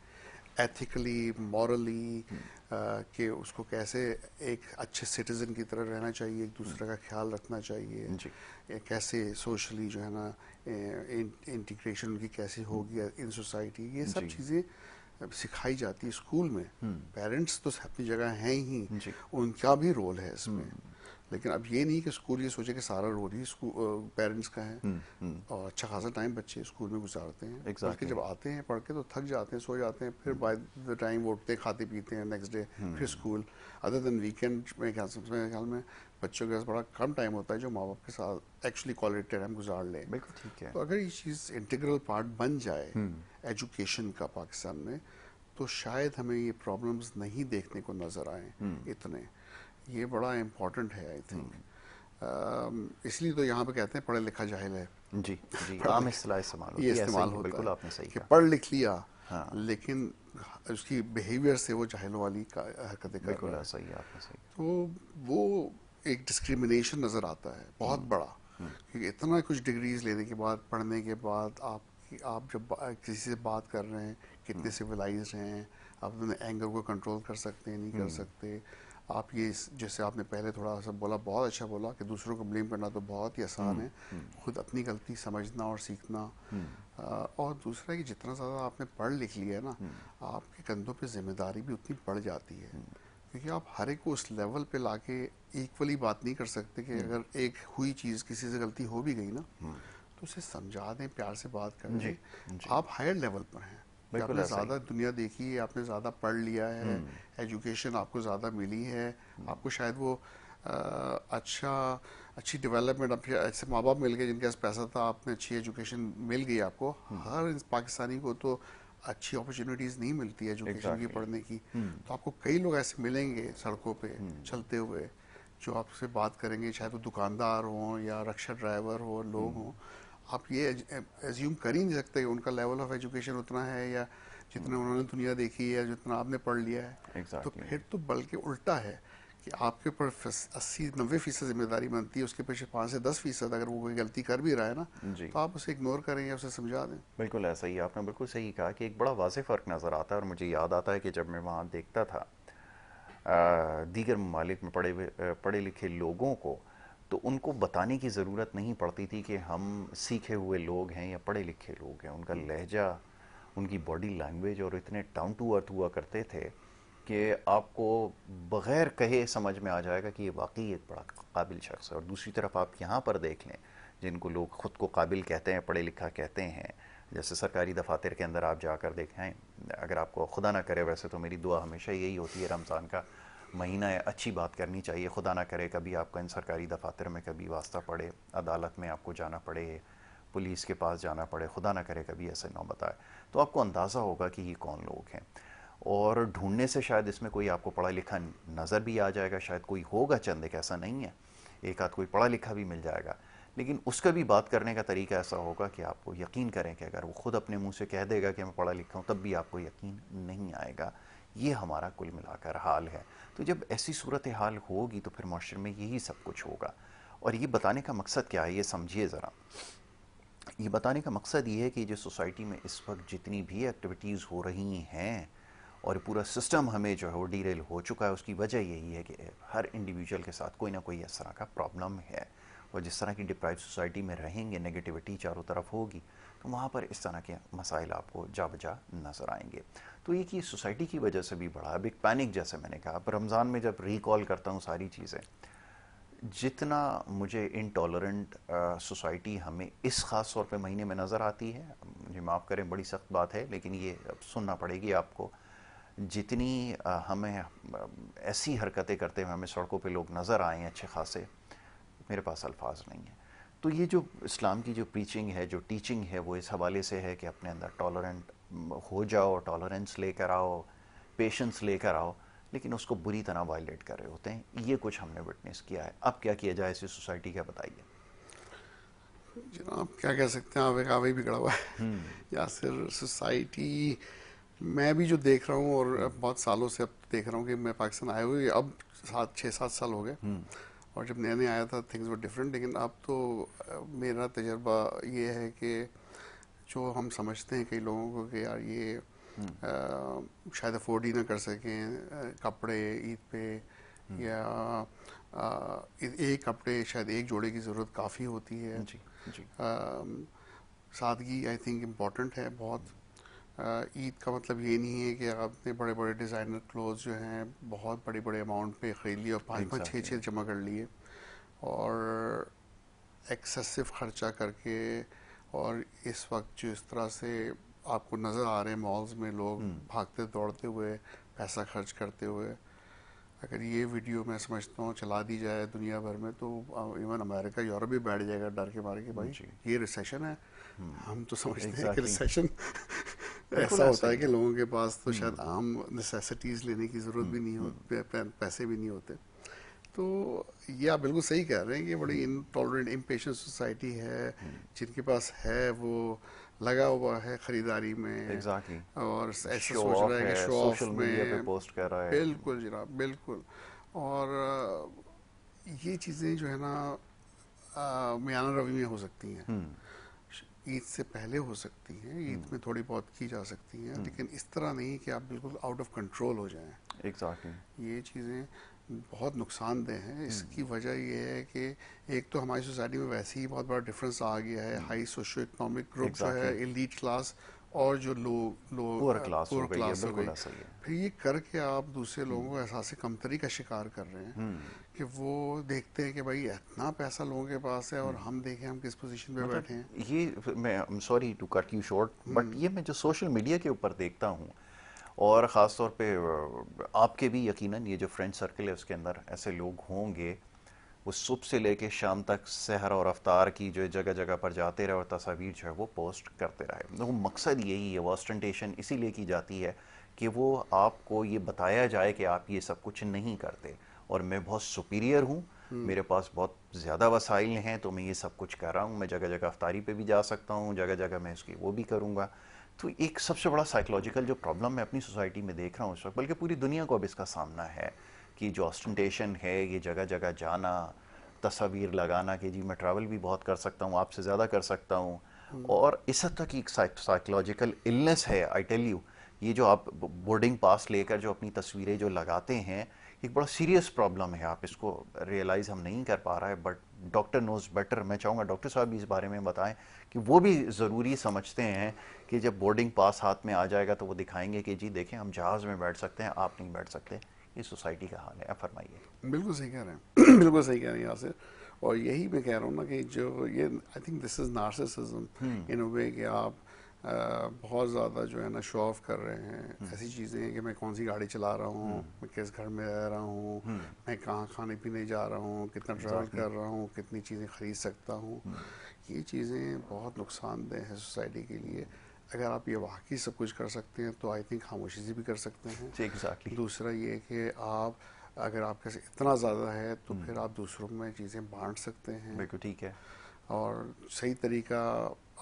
एथिकली मॉरली, कि उसको कैसे एक अच्छे सिटीज़न की तरह रहना चाहिए, एक दूसरे का ख्याल रखना चाहिए, जी कैसे सोशली जो है ना इंटीग्रेशन उनकी कैसे होगी इन सोसाइटी, ये सब जी चीज़ें सिखाई जाती है स्कूल में। पेरेंट्स तो अपनी जगह हैं ही, जी उनका भी रोल है इसमें। लेकिन अब ये नहीं कि स्कूल ये सोचे कि सारा रोल ही पेरेंट्स का है, और अच्छा खासा टाइम बच्चे स्कूल में गुजारते हैं, बल्कि एग्जैक्टली। जब आते हैं पढ़ के तो थक जाते हैं, सो जाते हैं, फिर बाय द टाइम वो उठते खाते पीते हैं नेक्स्ट डे फिर स्कूल। अदर देन वीकेंड मेरे ख्याल में बच्चों के पास बड़ा कम टाइम होता है जो माँ बाप के साथ एक्चुअली क्वालिटी टाइम गुजार लें। बिल्कुल ठीक है। तो अगर ये चीज़ इंटीग्रल पार्ट बन जाए एजुकेशन का पाकिस्तान में, तो शायद हमें ये प्रॉब्लम्स नहीं देखने को नज़र आए इतने। ये बड़ा इम्पोर्टेंट है आई थिंक। इसलिए तो यहाँ पे कहते हैं पढ़ा लिखा जाहिल है। जी जी, पढ़ा आम लिखा इस्तेलाह इस्तेमाल ये होती है, ऐसा ही इस्तेमाल है, होता बिल्कुल है आपने सही कि कहा। पढ़ लिख लिया, हाँ, लेकिन उसकी बिहेवियर से वो जाहिलों वाली हरकतें कर बिल्कुल रहा है। ऐसा ही है, आपने सही तो वो एक डिस्क्रिमिनेशन नज़र आता है बहुत बड़ा, क्योंकि इतना कुछ डिग्रीज लेने के बाद, पढ़ने के बाद, आप जब किसी से बात कर रहे हैं कितने सिविलाइज्ड हैं, आप अपने एंगर को कंट्रोल कर सकते हैं नहीं कर सकते। आप ये जैसे आपने पहले थोड़ा सा बोला, बहुत अच्छा बोला, कि दूसरों को ब्लेम करना तो बहुत ही आसान है, खुद अपनी गलती समझना और सीखना। और दूसरा कि जितना ज़्यादा आपने पढ़ लिख लिया है ना, आपके कंधों पे जिम्मेदारी भी उतनी बढ़ जाती है, क्योंकि आप हर एक को उस लेवल पे लाके इक्वली बात नहीं कर सकते। कि अगर एक हुई चीज़ किसी से गलती हो भी गई ना, तो उसे समझा दें, प्यार से बात कर जी लें। जी, आप हायर लेवल पर हैं कि बिल्कुल आपने ऐसा ही ज़्यादा दुनिया देखी है, आपने ज़्यादा पढ़ लिया है, एजुकेशन आपको ज़्यादा मिली है, आपको शायद वो अच्छी डेवलपमेंट, अब ऐसे माँ बाप मिल गए जिनके पास पैसा था, आपने अच्छी एजुकेशन मिल गई आपको। हर पाकिस्तानी को तो अच्छी अपॉर्चुनिटीज़ नहीं मिलती है एजुकेशन की, एग्जैक्टली। पढ़ने की। तो आपको कई लोग ऐसे मिलेंगे सड़कों पे चलते हुए जो आपसे बात करेंगे, चाहे तो दुकानदार हों या रिक्शा ड्राइवर हो, लोग हों। आप ये एज्यूम कर ही नहीं सकते उनका लेवल ऑफ एजुकेशन उतना है, या जितना उन्होंने दुनिया देखी है, जितना आपने पढ़ लिया है। तो एग्जैक्टली। फिर तो बल्कि उल्टा है कि आपके ऊपर 80-90% जिम्मेदारी बनती है, उसके पीछे 5 से 10% अगर वो कोई गलती कर भी रहा है ना, जी, तो आप उसे इग्नोर करें या उसे समझा दें। बिल्कुल ऐसा ही, आपने बिल्कुल सही कहा कि एक बड़ा वाज़ेह फ़र्क नज़र आता है। और मुझे याद आता है कि जब मैं वहाँ देखता था दीगर ममालिक में पढ़े लिखे लोगों को, तो उनको बताने की ज़रूरत नहीं पड़ती थी कि हम सीखे हुए लोग हैं या पढ़े लिखे लोग हैं। उनका लहजा, उनकी बॉडी लैंग्वेज और इतने डाउन टू अर्थ हुआ करते थे कि आपको बग़ैर कहे समझ में आ जाएगा कि ये वाकई एक बड़ा काबिल शख्स है। और दूसरी तरफ आप यहाँ पर देख लें, जिनको लोग ख़ुद को काबिल कहते हैं, पढ़े लिखा कहते हैं, जैसे सरकारी दफातर के अंदर आप जाकर देखें, अगर आपको खुदा ना करे, वैसे तो मेरी दुआ हमेशा यही होती है, रमज़ान का महीना है, अच्छी बात करनी चाहिए, खुदा ना करे कभी आपका इन सरकारी दफातर में कभी वास्ता पड़े, अदालत में आपको जाना पड़े, पुलिस के पास जाना पड़े, खुदा ना करे कभी ऐसे नौबत आए, तो आपको अंदाज़ा होगा कि ये कौन लोग हैं। और ढूंढने से शायद इसमें कोई आपको पढ़ा लिखा नज़र भी आ जाएगा, शायद कोई होगा चंद, एक ऐसा नहीं है, एक आध कोई पढ़ा लिखा भी मिल जाएगा, लेकिन उसका भी बात करने का तरीका ऐसा होगा कि आपको यकीन करें कि अगर वो खुद अपने मुंह से कह देगा कि मैं पढ़ा लिखा हूँ, तब भी आपको यकीन नहीं आएगा। ये हमारा कुल मिलाकर हाल है। तो जब ऐसी सूरत हाल होगी तो फिर माशरे में यही सब कुछ होगा। और ये बताने का मकसद क्या है, ये समझिए ज़रा। ये बताने का मकसद ये है कि जो सोसाइटी में इस वक्त जितनी भी एक्टिविटीज़ हो रही हैं, और पूरा सिस्टम हमें जो है वो डीरेल हो चुका है। उसकी वजह यही है कि हर इंडिविजुअल के साथ कोई ना कोई इस तरह का प्रॉब्लम है, और जिस तरह की डिप्राइव सोसाइटी में रहेंगे, नेगेटिविटी चारों तरफ होगी, तो वहाँ पर इस तरह के मसाइल आपको जा बजा नज़र आएंगे। तो ये कि सोसाइटी की वजह से भी बढ़ा, अब एक पैनिक जैसे मैंने कहा। अब रमज़ान में जब रिकॉल करता हूँ सारी चीज़ें, जितना मुझे इनटॉलरेंट सोसाइटी हमें इस ख़ास तौर पे महीने में नज़र आती है, मुझे माफ़ करें बड़ी सख्त बात है लेकिन ये अब सुनना पड़ेगी आपको, जितनी हमें ऐसी हरकतें करते हुए हमें सड़कों पे लोग नज़र आए हैं अच्छे खासे, मेरे पास अल्फाज नहीं है। तो ये जो इस्लाम की जो प्रीचिंग है, जो टीचिंग है, वो इस हवाले से है कि अपने अंदर टॉलरेंट हो जाओ, टॉलरेंस लेकर आओ, पेशेंस लेकर आओ, लेकिन उसको बुरी तरह वायलेट कर रहे होते हैं। ये कुछ हमने विटनेस किया है। अब क्या किया जाए ऐसी सोसाइटी का, बताइए। जनाब क्या कह सकते हैं, आवे का आवे बिगड़ा हुआ है या फिर सोसाइटी। मैं भी जो देख रहा हूँ और अब बहुत सालों से अब देख रहा हूँ कि मैं पाकिस्तान आए हुए अब 6-7 साल हो गए, और जब नया नया आया था थिंग्स वर डिफरेंट। लेकिन अब तो मेरा तजर्बा ये है कि जो हम समझते हैं कई लोगों को कि यार ये शायद अफोर्ड ही ना कर सकें कपड़े ईद पे, या एक कपड़े शायद एक जोड़े की ज़रूरत काफ़ी होती है। जी जी। सादगी आई थिंक इम्पॉर्टेंट है बहुत। ईद का मतलब ये नहीं है कि आपने बड़े बड़े डिज़ाइनर क्लोथ जो हैं बहुत बड़े बड़े अमाउंट पे ख़रीद लिए और 5-5 6-6 जमा कर लिए और एक्सेसिव खर्चा करके। और इस वक्त जो इस तरह से आपको नज़र आ रहे हैं मॉल्स में लोग भागते दौड़ते हुए पैसा खर्च करते हुए, अगर ये वीडियो मैं समझता हूँ चला दी जाए दुनिया भर में तो इवन अमेरिका यूरोप भी बैठ जाएगा डर के मारे कि भाई ये रिसेशन है। हम तो समझते हैं कि रिसेशन ऐसा होता है कि लोगों के पास तो शायद आम नेसेसिटीज़ लेने की ज़रूरत भी नहीं हो, पैसे भी नहीं होते। तो ये आप बिल्कुल सही कह रहे हैं कि बड़ी इनटॉलरेंट इम्पेशेंट सोसाइटी है। जिनके पास है वो लगा हुआ है ख़रीदारी में एग्जैक्टली, और ऐसा शो सोच रहा ऑफ है कि है, शो सोशल ऑफ मीडिया पे में। पोस्ट कर रहा है। बिल्कुल जनाब बिल्कुल। और ये चीज़ें जो है ना मियाना रवि में हो सकती हैं, ईद से पहले हो सकती हैं, ईद में थोड़ी बहुत की जा सकती हैं, लेकिन इस तरह नहीं कि आप बिल्कुल आउट ऑफ कंट्रोल हो जाएं। एग्जैक्टली। ये चीज़ें बहुत नुकसानदेह हैं। इसकी वजह ये है कि एक तो हमारी सोसाइटी में वैसे ही बहुत बड़ा डिफरेंस आ गया है। हाई सोशो इकोनॉमिक ग्रुप जो है, एग्जैक्टली, एलीट क्लास, और जो लोग पुअर क्लास पुअर हो गई है, क्लास हो गई। बिल्कुल ऐसा ही है। फिर ये करके आप दूसरे लोगों को एहसास कमतरी का शिकार कर रहे हैं कि वो देखते हैं कि भाई इतना पैसा लोगों के पास है और हम देखें हम किस पोजीशन पे बैठे हैं। मतलब ये, मैं sorry to cut you short, but ये मैं जो सोशल मीडिया के ऊपर देखता हूँ, और ख़ास तौर पे आपके भी यकीनन ये जो फ्रेंड सर्कल है उसके अंदर ऐसे लोग होंगे, वो सुबह से लेके शाम तक सहर और अफ्तार की जो जगह जगह पर जाते रहे और तस्वीर जो है वो पोस्ट करते रहे। वो मकसद यही है, वो ऑस्टेंटेशन इसीलिए की जाती है कि वो आपको ये बताया जाए कि आप ये सब कुछ नहीं करते और मैं बहुत सुपीरियर हूँ, मेरे पास बहुत ज़्यादा वसाइल हैं, तो मैं ये सब कुछ कर रहा हूँ, मैं जगह जगह अफ्तारी पे भी जा सकता हूँ, जगह जगह मैं इसकी वो भी करूँगा। तो एक सबसे बड़ा साइकोलॉजिकल जो प्रॉब्लम मैं अपनी सोसाइटी में देख रहा हूँ इस वक्त, बल्कि पूरी दुनिया को अब इसका सामना है, कि जो ऑस्टेंटेशन है, ये जगह जगह जाना, तस्वीर लगाना कि जी मैं ट्रैवल भी बहुत कर सकता हूँ, आपसे ज़्यादा कर सकता हूँ, और इस हद तक एक साइकोलॉजिकल इलनेस है। आई टेल यू, ये जो आप बोर्डिंग पास लेकर जो अपनी तस्वीरें जो लगाते हैं, एक बड़ा सीरियस प्रॉब्लम है। आप इसको रियलाइज़ हम नहीं कर पा रहा है, बट डॉक्टर नोज बेटर। मैं चाहूँगा डॉक्टर साहब भी इस बारे में बताएं कि वो भी ज़रूरी समझते हैं कि जब बोर्डिंग पास हाथ में आ जाएगा तो वो दिखाएंगे कि जी देखें हम जहाज़ में बैठ सकते हैं, आप नहीं बैठ सकते। ये सोसाइटी का हाल है। आप फरमाइए। बिल्कुल सही कह रहे हैं बिल्कुल सही कह रहे हैं यासिर। और यही मैं कह रहा हूँ ना कि जो ये I think this is narcissism in a way कि आप बहुत ज़्यादा जो है ना शो ऑफ कर रहे हैं। ऐसी चीज़ें हैं कि मैं कौन सी गाड़ी चला रहा हूँ, मैं किस घर में रह रहा हूँ, मैं कहाँ खाने पीने जा रहा हूँ, कितना ट्रैवल कर रहा हूँ, कितनी चीज़ें ख़रीद सकता हूँ। ये चीज़ें बहुत नुकसानदेह हैं सोसाइटी के लिए। अगर आप ये वाकई सब कुछ कर सकते हैं तो आई थिंक खामोशी से भी कर सकते हैं। एग्जैक्टली। दूसरा ये कि आप अगर आपके पास इतना ज़्यादा है तो फिर आप दूसरों में चीज़ें बांट सकते हैं। बिल्कुल ठीक है। और सही तरीका,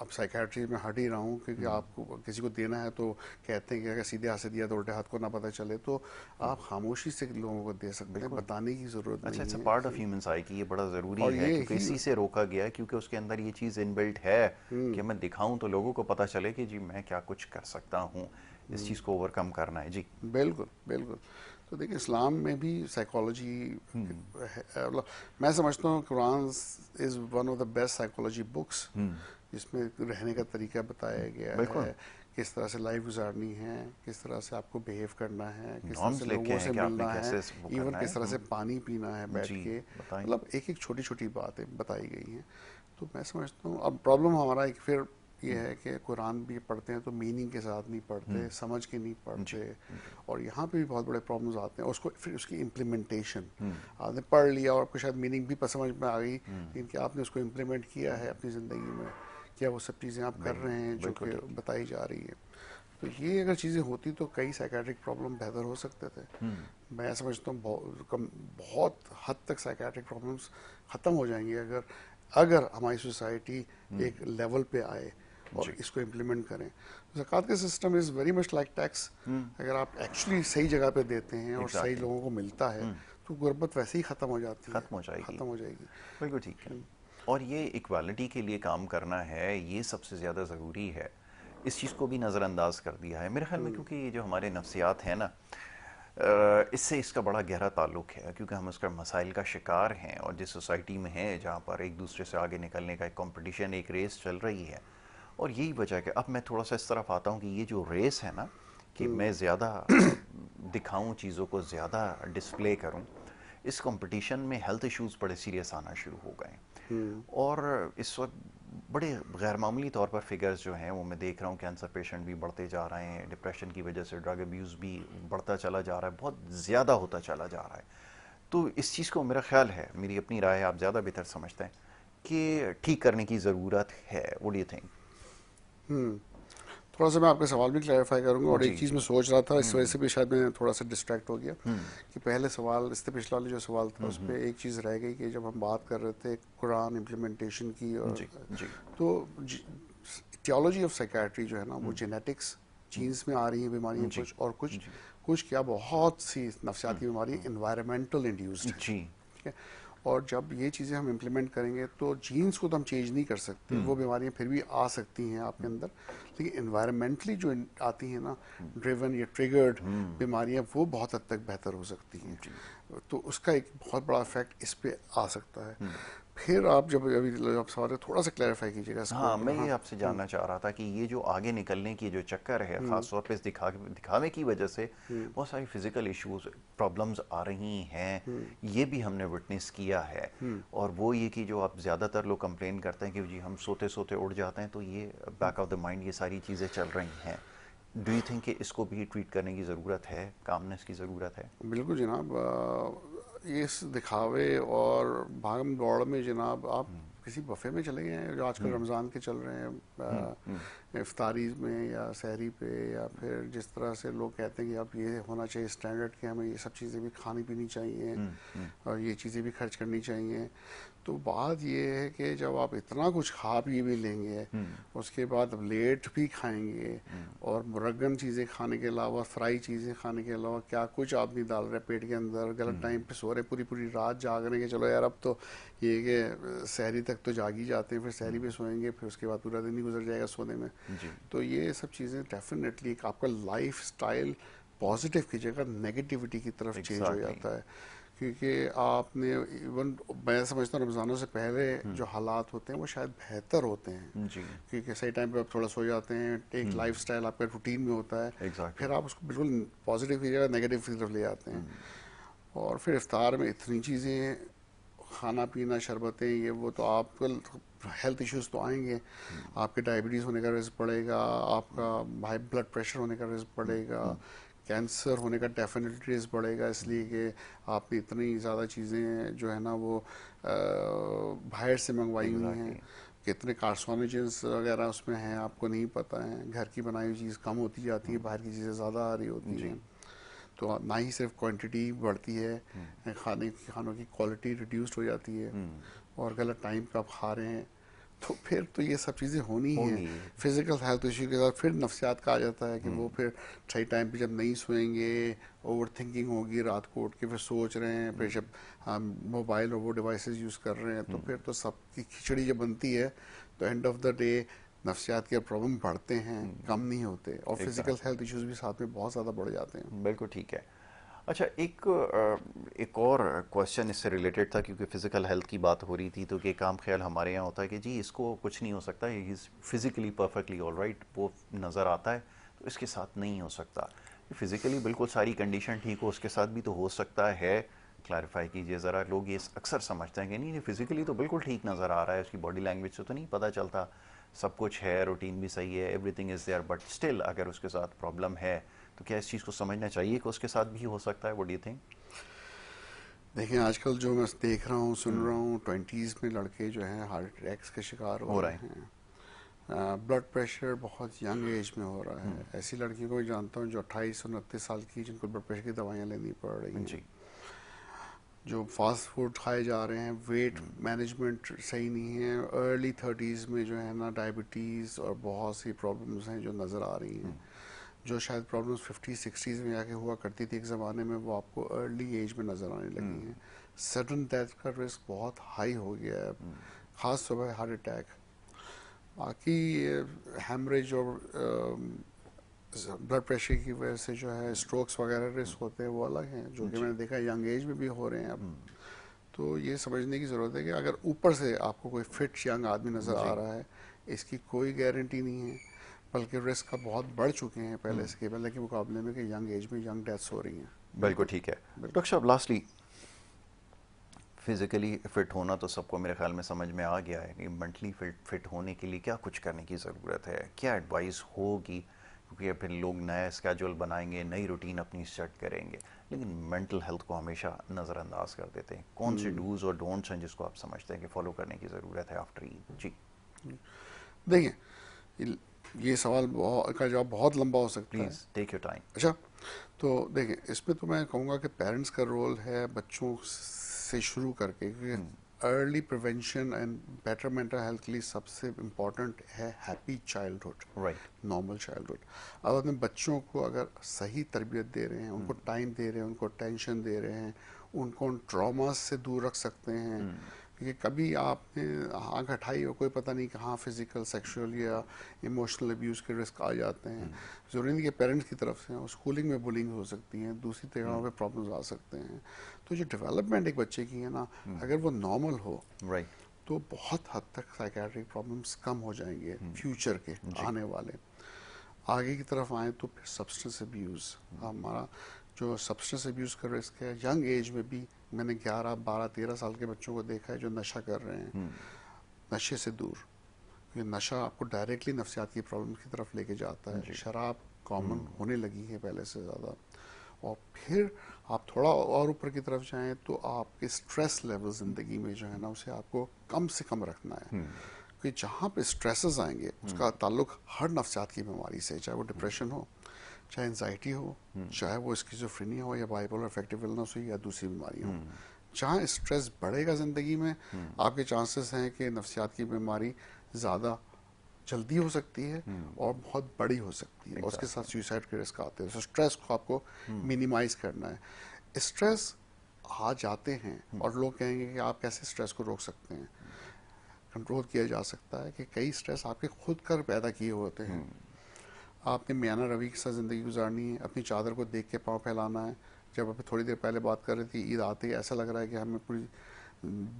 अब साइकेट्री में हट ही रहा हूँ क्योंकि आपको किसी को देना है तो कहते हैं कि अगर सीधे हाथ से दिया तो उल्टे हाथ को ना पता चले, तो आप खामोशी से लोगों को दे सकते हैं, बताने की ज़रूरत अच्छा, नहीं इट्स अ है। पार्ट ऑफ ह्यूमन साइकी, ये बड़ा ज़रूरी और है ये क्योंकि ही इसी से रोका गया है, क्योंकि उसके अंदर ये चीज़ इनबिल्ट है कि मैं दिखाऊं तो लोगों को पता चले कि जी मैं क्या कुछ कर सकता हूँ। इस चीज़ को ओवरकम करना है। जी बिल्कुल बिल्कुल। तो देखिए इस्लाम में भी साइकोलॉजी मतलब मैं समझता हूँ Quran is one of the best psychology books, जिसमें रहने का तरीका बताया गया बिल्कुल। है, किस तरह से लाइफ गुजारनी है, किस तरह से आपको बिहेव करना है, किस तरह से नॉर्म्स लिखे लोगों हैं से कि आपने मिलना है, कैसे वो इवन करना किस है। तरह से पानी पीना है बैठ जी के, बताएं। मतलब एक एक छोटी छोटी बातें बताई गई हैं। तो मैं समझता हूँ अब प्रॉब्लम हमारा एक फिर ये है कि कुरान भी पढ़ते हैं तो मीनिंग के साथ नहीं पढ़ते, समझ के नहीं जी पढ़ते, जी। और यहाँ पे भी बहुत बड़े प्रॉब्लम्स आते हैं। उसको फिर उसकी इम्प्लीमेंटेशन, आपने पढ़ लिया और आपको शायद मीनिंग भी समझ में आ गई, लेकिन क्या आपने उसको इम्प्लीमेंट किया है अपनी ज़िंदगी में, क्या वो सब चीज़ें आप कर नहीं रहे हैं जो बिल्कुल कि ठीक। बताई जा रही है। तो ये अगर चीज़ें होती तो कई साइकेट्रिक प्रॉब्लम बेहतर हो सकते थे। मैं समझता हूँ बहुत हद तक साइकेट्रिक प्रॉब्लम्स ख़त्म हो जाएंगी अगर अगर हमारी सोसाइटी एक लेवल पे आए और जी इसको इम्प्लीमेंट करें। ज़कात का system is very much like tax. अगर आप एक्चुअली सही जगह पे देते हैं और सही एग्जैक्टली। लोगों को मिलता है तो गुर्बत वैसे ही ख़त्म हो जाती है, ख़त्म हो जाएगी। ख़त्म हो जाएगी। बिल्कुल ठीक है। और ये इक्वालिटी के लिए काम करना है, ये सबसे ज़्यादा ज़रूरी है। इस चीज़ को भी नज़रअंदाज कर दिया है मेरे ख्याल में, क्योंकि ये जो हमारे नफ्सियात है ना, इससे इसका बड़ा गहरा ताल्लुक है, क्योंकि हम उसका मसाइल का शिकार हैं। और जिस सोसाइटी में है जहाँ पर एक दूसरे से आगे निकलने का एक कंपटीशन, एक रेस चल रही है, और यही वजह है कि अब मैं थोड़ा सा इस तरफ आता हूँ कि ये जो रेस है ना, कि मैं ज़्यादा दिखाऊं, चीज़ों को ज़्यादा डिस्प्ले करूं, इस कंपटीशन में हेल्थ इश्यूज बड़े सीरियस आना शुरू हो गए। और इस वक्त बड़े गैर मामूली तौर पर फिगर्स जो हैं वो मैं देख रहा हूँ, कैंसर पेशेंट भी बढ़ते जा रहे हैं, डिप्रेशन की वजह से ड्रग अब्यूज़ भी बढ़ता चला जा रहा है, बहुत ज़्यादा होता चला जा रहा है। तो इस चीज़ को मेरा ख्याल है, मेरी अपनी राय है, आप ज़्यादा बेहतर समझते हैं, कि ठीक करने की ज़रूरत है। What do you think? थोड़ा सा मैं आपका सवाल भी क्लैरिफाई करूंगा, और जी एक चीज़ जी। मैं सोच रहा था, इस वजह से भी शायद मैं थोड़ा सा डिस्ट्रैक्ट हो गया हम्म। कि पहले सवाल, इससे पिछला वाला जो सवाल था उस पर एक चीज़ रह गई कि जब हम बात कर रहे थे कुरान इम्प्लीमेंटेशन की, और जी जी। तो थियोलॉजी ऑफ साइकेट्री जो है ना वो जेनेटिक्स, जीन्स में आ रही है बीमारियां जी कुछ, और कुछ जी। कुछ क्या बहुत सी नफसियाती बीमारी इन्वायरमेंटल इंड्यूस्ड है। जी। ठीक है। और जब ये चीज़ें हम इम्प्लीमेंट करेंगे तो जीन्स को तो हम चेंज नहीं कर सकते, वो बीमारियां फिर भी आ सकती हैं आपके अंदर, लेकिन इन्वायरमेंटली जो आती हैं ना, ड्रिवन या ट्रिगर्ड बीमारियां, वो बहुत हद तक बेहतर हो सकती हैं। जी। तो उसका एक बहुत बड़ा इफेक्ट इस पे आ सकता है। फिर आप जब अभी आप सवाल थोड़ा सा क्लैरिफाई कीजिएगा इसको। हाँ, मैं हाँ। ये आपसे जानना चाह रहा था कि ये जो आगे निकलने की जो चक्कर है, ख़ास तौर पे इस दिखावे की वजह से बहुत सारी फिजिकल इश्यूज, प्रॉब्लम्स आ रही हैं, ये भी हमने विटनेस किया है। और वो ये कि जो आप ज़्यादातर लोग कंप्लेन करते हैं कि जी हम सोते सोते उड़ जाते हैं, तो ये बैक ऑफ द माइंड ये सारी चीज़ें चल रही हैं। डू यू थिंक कि इसको भी ट्रीट करने की ज़रूरत है, कामनेस की ज़रूरत है? बिल्कुल जनाब, ये इस दिखावे और भागम दौड़ में जनाब आप किसी बफे में चले गए हैं जो आजकल रमज़ान के चल रहे हैं, इफ्तारी में या सहरी पे, या फिर जिस तरह से लोग कहते हैं कि अब ये होना चाहिए स्टैंडर्ड कि हमें ये सब चीज़ें भी खानी पीनी चाहिए और ये चीज़ें भी खर्च करनी चाहिए। तो बात ये है कि जब आप इतना कुछ खा पी भी लेंगे, उसके बाद अब लेट भी खाएंगे, और मुरगन चीज़ें खाने के अलावा, फ्राई चीज़ें खाने के अलावा क्या कुछ आप नहीं डाल रहे पेट के अंदर, गलत टाइम पे सो रहे, पूरी पूरी रात जाग रहे हैं कि चलो यार अब तो ये कि सहरी तक तो जाग ही जाते हैं, फिर सहरी पे सोएंगे, फिर उसके बाद पूरा दिन ही गुजर जाएगा सोने में। जी तो ये सब चीज़ें डेफिनेटली आपका लाइफ स्टाइल पॉजिटिव की जगह नेगेटिविटी की तरफ चेंज हो एग्जैक्टली। जाता है। क्योंकि आपने इवन, मैं समझता हूँ रमज़ानों से पहले जो हालात होते हैं वो शायद बेहतर होते हैं, जी क्योंकि सही टाइम पे आप थोड़ा सो जाते हैं, एक लाइफस्टाइल आपका रूटीन में होता है, एग्जैक्टली। फिर आप उसको बिल्कुल पॉजिटिव की जगह नेगेटिव की तरफ ले आते हैं। और फिर इफ्तार में इतनी चीज़ें, खाना पीना, शरबतें, ये वो, तो आपको हेल्थ इश्यूज तो आएंगे, आपके डायबिटीज़ होने का रिस्क बढ़ेगा, आपका हाई ब्लड प्रेशर होने का रिस्क बढ़ेगा, कैंसर होने का डेफिनेटली रिस्क बढ़ेगा, इसलिए कि आपने इतनी ज़्यादा चीज़ें जो है ना वो बाहर से मंगवाई हुई हैं, एग्जैक्टली। कितने कार्सोनोजेंस वगैरह उसमें हैं आपको नहीं पता है, घर की बनाई हुई चीज़ कम होती जाती है, बाहर की चीज़ें ज़्यादा आ रही होती जी हैं। तो ना ही सिर्फ क्वांटिटी बढ़ती है, खानों की क्वालिटी रिड्यूस्ड हो जाती है, और गलत टाइम पे आप खा रहे हैं, तो फिर तो ये सब चीज़ें होनी ही हैं। होगी। फिजिकल हेल्थ इश्यू के साथ फिर नफ्सियात का आ जाता है कि वो फिर सही टाइम पे जब नहीं सोएंगे, ओवर थिंकिंग होगी, रात को उठ के फिर सोच रहे हैं, फिर जब हम मोबाइल और वो डिवाइसेस यूज़ कर रहे हैं, तो फिर तो सबकी खिचड़ी जब बनती है, तो एंड ऑफ द डे नफ्सियात के प्रॉब्लम बढ़ते हैं, कम नहीं होते, और फिजिकल एग्जैक्टली, हेल्थ इश्यूज भी साथ में बहुत ज़्यादा बढ़ जाते हैं। बिल्कुल ठीक है। अच्छा, एक और क्वेश्चन इससे रिलेटेड था, क्योंकि फिजिकल हेल्थ की बात हो रही थी, तो कि एक आम ख्याल हमारे यहाँ होता है कि जी इसको कुछ नहीं हो सकता, he is physically perfectly all right, वो नज़र आता है तो इसके साथ नहीं हो सकता। फिजिकली बिल्कुल सारी कंडीशन ठीक हो, उसके साथ भी तो हो सकता है। क्लैरिफाई कीजिए ज़रा। लोग ये अक्सर समझते हैं कि नहीं, फिजिकली तो बिल्कुल ठीक नज़र आ रहा है, उसकी बॉडी लैंग्वेज से तो नहीं पता चलता, सब कुछ है, रूटीन भी सही है, everything is there, but still अगर उसके साथ प्रॉब्लम है तो क्या इस चीज़ को समझना चाहिए कि उसके साथ भी हो सकता है? What do you think? देखिए आजकल जो मैं देख रहा हूँ, सुन रहा हूँ, 20s में लड़के जो हैं हार्ट अटैक्स के शिकार हो हो रहा रहे है। हैं। ब्लड प्रेशर बहुत यंग एज में हो रहा है। ऐसी लड़कियों को मैं जानता हूँ जो 28-29 साल की, जिनको ब्लड प्रेशर की दवाइयाँ लेनी पड़ रही हैं। जी। जो फास्ट फूड खाए जा रहे हैं, वेट मैनेजमेंट सही नहीं है, अर्ली 30s में जो है ना डायबिटीज़ और बहुत सी प्रॉब्लम्स हैं जो नज़र आ रही हैं। जो शायद प्रॉब्लम्स 50-60s में आके हुआ करती थी एक ज़माने में, वो आपको अर्ली एज में नज़र आने लगी हैं। सडन डेथ का रिस्क बहुत हाई हो गया है, ख़ास तौर पर हार्ट अटैक। बाकी हैमरेज और ब्लड प्रेशर की वजह से जो है स्ट्रोक्स वगैरह रिस्क होते हैं, वो अलग हैं, जो कि जी। मैंने देखा यंग एज में भी हो रहे हैं अब। तो ये समझने की ज़रूरत है कि अगर ऊपर से आपको कोई फिट यंग आदमी नज़र आ जी। रहा है, इसकी कोई गारंटी नहीं है, बल्कि रिस्क का बहुत बढ़ चुके हैं पहले के मुकाबले में, कि यंग एज में यंग डेथ्स हो रही हैं। बिल्कुल बिल्कुल ठीक है। बिल्कुल। डॉक्टर साहब, लास्टली, फिजिकली फिट होना तो सबको मेरे ख्याल में समझ में आ गया है कि मेंटली फिट होने के लिए क्या कुछ करने की ज़रूरत है, क्या एडवाइस होगी? क्योंकि फिर लोग नया स्केड्यूल बनाएंगे, नई रूटीन अपनी सेट करेंगे, लेकिन मेंटल हेल्थ को हमेशा नज़रअंदाज कर देते हैं। कौन से डूज और डोंट्स हैं जिसको आप समझते हैं कि फॉलो करने की ज़रूरत है आफ्टर ईद? जी। देखिए, ये सवाल का जवाब बहुत लंबा हो सकता है। Please take your time. अच्छा, तो देखिए इसमें तो मैं कहूँगा कि पेरेंट्स का रोल है बच्चों से शुरू करके, क्योंकि early prevention and better mental health के लिए सबसे इम्पोर्टेंट है happy childhood, right. Normal childhood. अब अपने बच्चों को अगर सही तरबियत दे रहे हैं, उनको टाइम दे रहे हैं, उनको टेंशन दे रहे हैं, उनको उन ट्रॉमा से दूर रख सकते हैं, क्योंकि कभी आपने आँख हटाई हो, कोई पता नहीं कहाँ फिजिकल, सेक्सुअल या इमोशनल अब्यूज़ के रिस्क आ जाते हैं। ज़रूरी नहीं कि पेरेंट्स की तरफ से, और स्कूलिंग में बुलिंग हो सकती है, दूसरी जगहों पे प्रॉब्लम्स आ सकते हैं। तो जो डेवलपमेंट एक बच्चे की है ना, अगर वो नॉर्मल हो, राइट। तो बहुत हद तक साइकेट्रिक प्रॉब्लम्स कम हो जाएंगे फ्यूचर के जी। आने वाले। आगे की तरफ आए तो फिर सब्सटेंस अब्यूज़, हमारा जो सब्सटेंस अब्यूज़ का रिस्क है यंग एज में भी, मैंने 11, 12, 13 साल के बच्चों को देखा है जो नशा कर रहे हैं। नशे से दूर, ये नशा आपको डायरेक्टली नफ्सियात की प्रॉब्लम की तरफ लेके जाता है। जी। शराब कॉमन होने लगी है पहले से ज़्यादा। और फिर आप थोड़ा और ऊपर की तरफ जाएं तो आपके स्ट्रेस लेवल ज़िंदगी में जो है ना, उसे आपको कम से कम रखना है। कि जहाँ पे स्ट्रेसेस आएंगे उसका ताल्लुक हर नफ्सियात की बीमारी से, चाहे वो डिप्रेशन हो, चाहे एंजाइटी हो, चाहे वो स्किज़ोफ्रेनिया हो, या बाइपोलर अफेक्टिव इलनेस हो, या दूसरी बीमारियाँ हो। जहाँ स्ट्रेस बढ़ेगा ज़िंदगी में, आपके चांसेस हैं कि नफ्सियात की बीमारी ज़्यादा जल्दी हो सकती है और बहुत बड़ी हो सकती है, और उसके साथ सुसाइड के रिस्क आते हैं। तो स्ट्रेस को आपको मिनिमाइज करना है। स्ट्रेस आ जाते हैं और लोग कहेंगे कि आप कैसे स्ट्रेस को रोक सकते हैं। कंट्रोल किया जा सकता है कि कई स्ट्रेस आपके खुद कर पैदा किए होते हैं। आपने मियाना रवि के साथ ज़िंदगी गुजारनी है, अपनी चादर को देख के पाँव फैलाना है। जब अभी थोड़ी देर पहले बात कर रही थी, ईद आते ही ऐसा लग रहा है कि हमें पूरी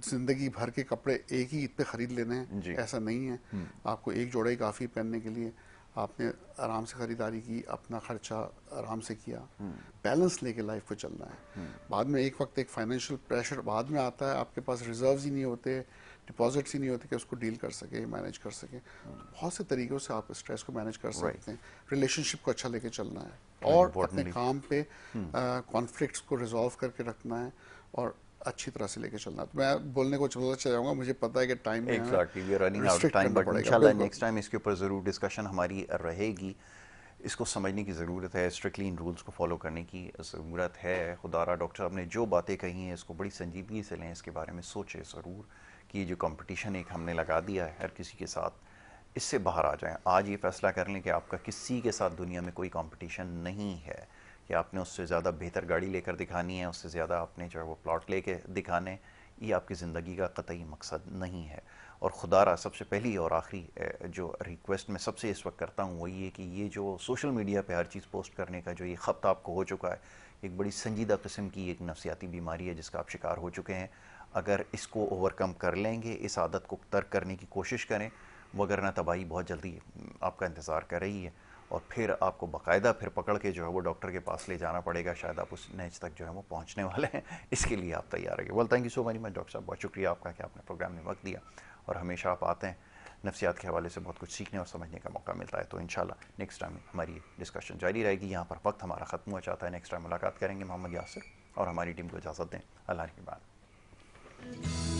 ज़िंदगी भर के कपड़े एक ही ईद पे ख़रीद लेने हैं, जी। ऐसा नहीं है। आपको एक जोड़ा ही काफ़ी पहनने के लिए। आपने आराम से ख़रीदारी की, अपना ख़र्चा आराम से किया, बैलेंस लेके लाइफ को चलना है। बाद में एक वक्त एक फाइनेंशियल प्रेशर बाद में आता है, आपके पास रिजर्व्स ही नहीं होते, डिपॉजिट्स ही नहीं होते कि उसको डील कर सके, मैनेज कर सके। तो बहुत से तरीक़ों से आप स्ट्रेस को मैनेज कर राइट। सकते हैं। रिलेशनशिप को अच्छा लेके चलना है, एंड और अपने इम्पोर्टेंटली, काम पे कॉन्फ्लिक्ट्स को रिजॉल्व करके रखना है, और अच्छी तरह से लेके चलना है। तो मैं बोलने को चलता जाऊँगा, मुझे पता है कि टाइम में हमें exactly, we are running out of restrict time, करना बट पड़ेगा। इंशाल्लाह बिल्कुल नेक्स्ट टाइम इसके ऊपर ज़रूर डिस्कशन हमारी रहेगी। इसको समझने की ज़रूरत है, स्ट्रिक्टली इन रूल्स को फॉलो करने की ज़रूरत है। खुदारा डॉक्टर साहब ने जो बातें कही हैं इसको बड़ी संजीदगी से लें, इसके बारे में सोचें ज़रूर कि ये जो कंपटीशन एक हमने लगा दिया है हर किसी के साथ, इससे बाहर आ जाएं। आज ये फैसला कर लें कि आपका किसी के साथ दुनिया में कोई कंपटीशन नहीं है, कि आपने उससे ज़्यादा बेहतर गाड़ी लेकर दिखानी है, उससे ज़्यादा आपने जो है वो प्लॉट लेके दिखाने, ये आपकी ज़िंदगी का कतई मकसद नहीं है। और खुदारा सबसे पहली और आखिरी जो रिक्वेस्ट मैं सबसे इस वक्त करता हूँ वो ये कि ये जो सोशल मीडिया पे हर चीज़ पोस्ट करने का जो ये ख़ब्त आपको हो चुका है, एक बड़ी संजीदा किस्म की एक नफसियाती बीमारी है जिसका आप शिकार हो चुके हैं। अगर इसको ओवरकम कर लेंगे, इस आदत को तर्क करने की कोशिश करें, वगरना तबाही बहुत जल्दी आपका इंतज़ार कर रही है। और फिर आपको बाकायदा फिर पकड़ के जो है वो डॉक्टर के पास ले जाना पड़ेगा, शायद आप उस नैज तक जो है वो पहुंचने वाले हैं। इसके लिए आप तैयार रहिए। Well, thank you so very much doctor साहब, बहुत शुक्रिया आपका कि आपने प्रोग्राम में वक्त दिया। और हमेशा आप आते हैं, नफ्सियात के हवाले से बहुत कुछ सीखने और समझने का मौका मिलता है। तो इंशाल्लाह नेक्स्ट टाइम हमारी डिस्कशन जारी रहेगी। यहाँ पर वक्त हमारा ख़त्म हो जाता है, नेक्स्ट टाइम मुलाकात करेंगे। मोहम्मद यासिर और हमारी टीम को इजाज़त दें। अल्लाह की बात।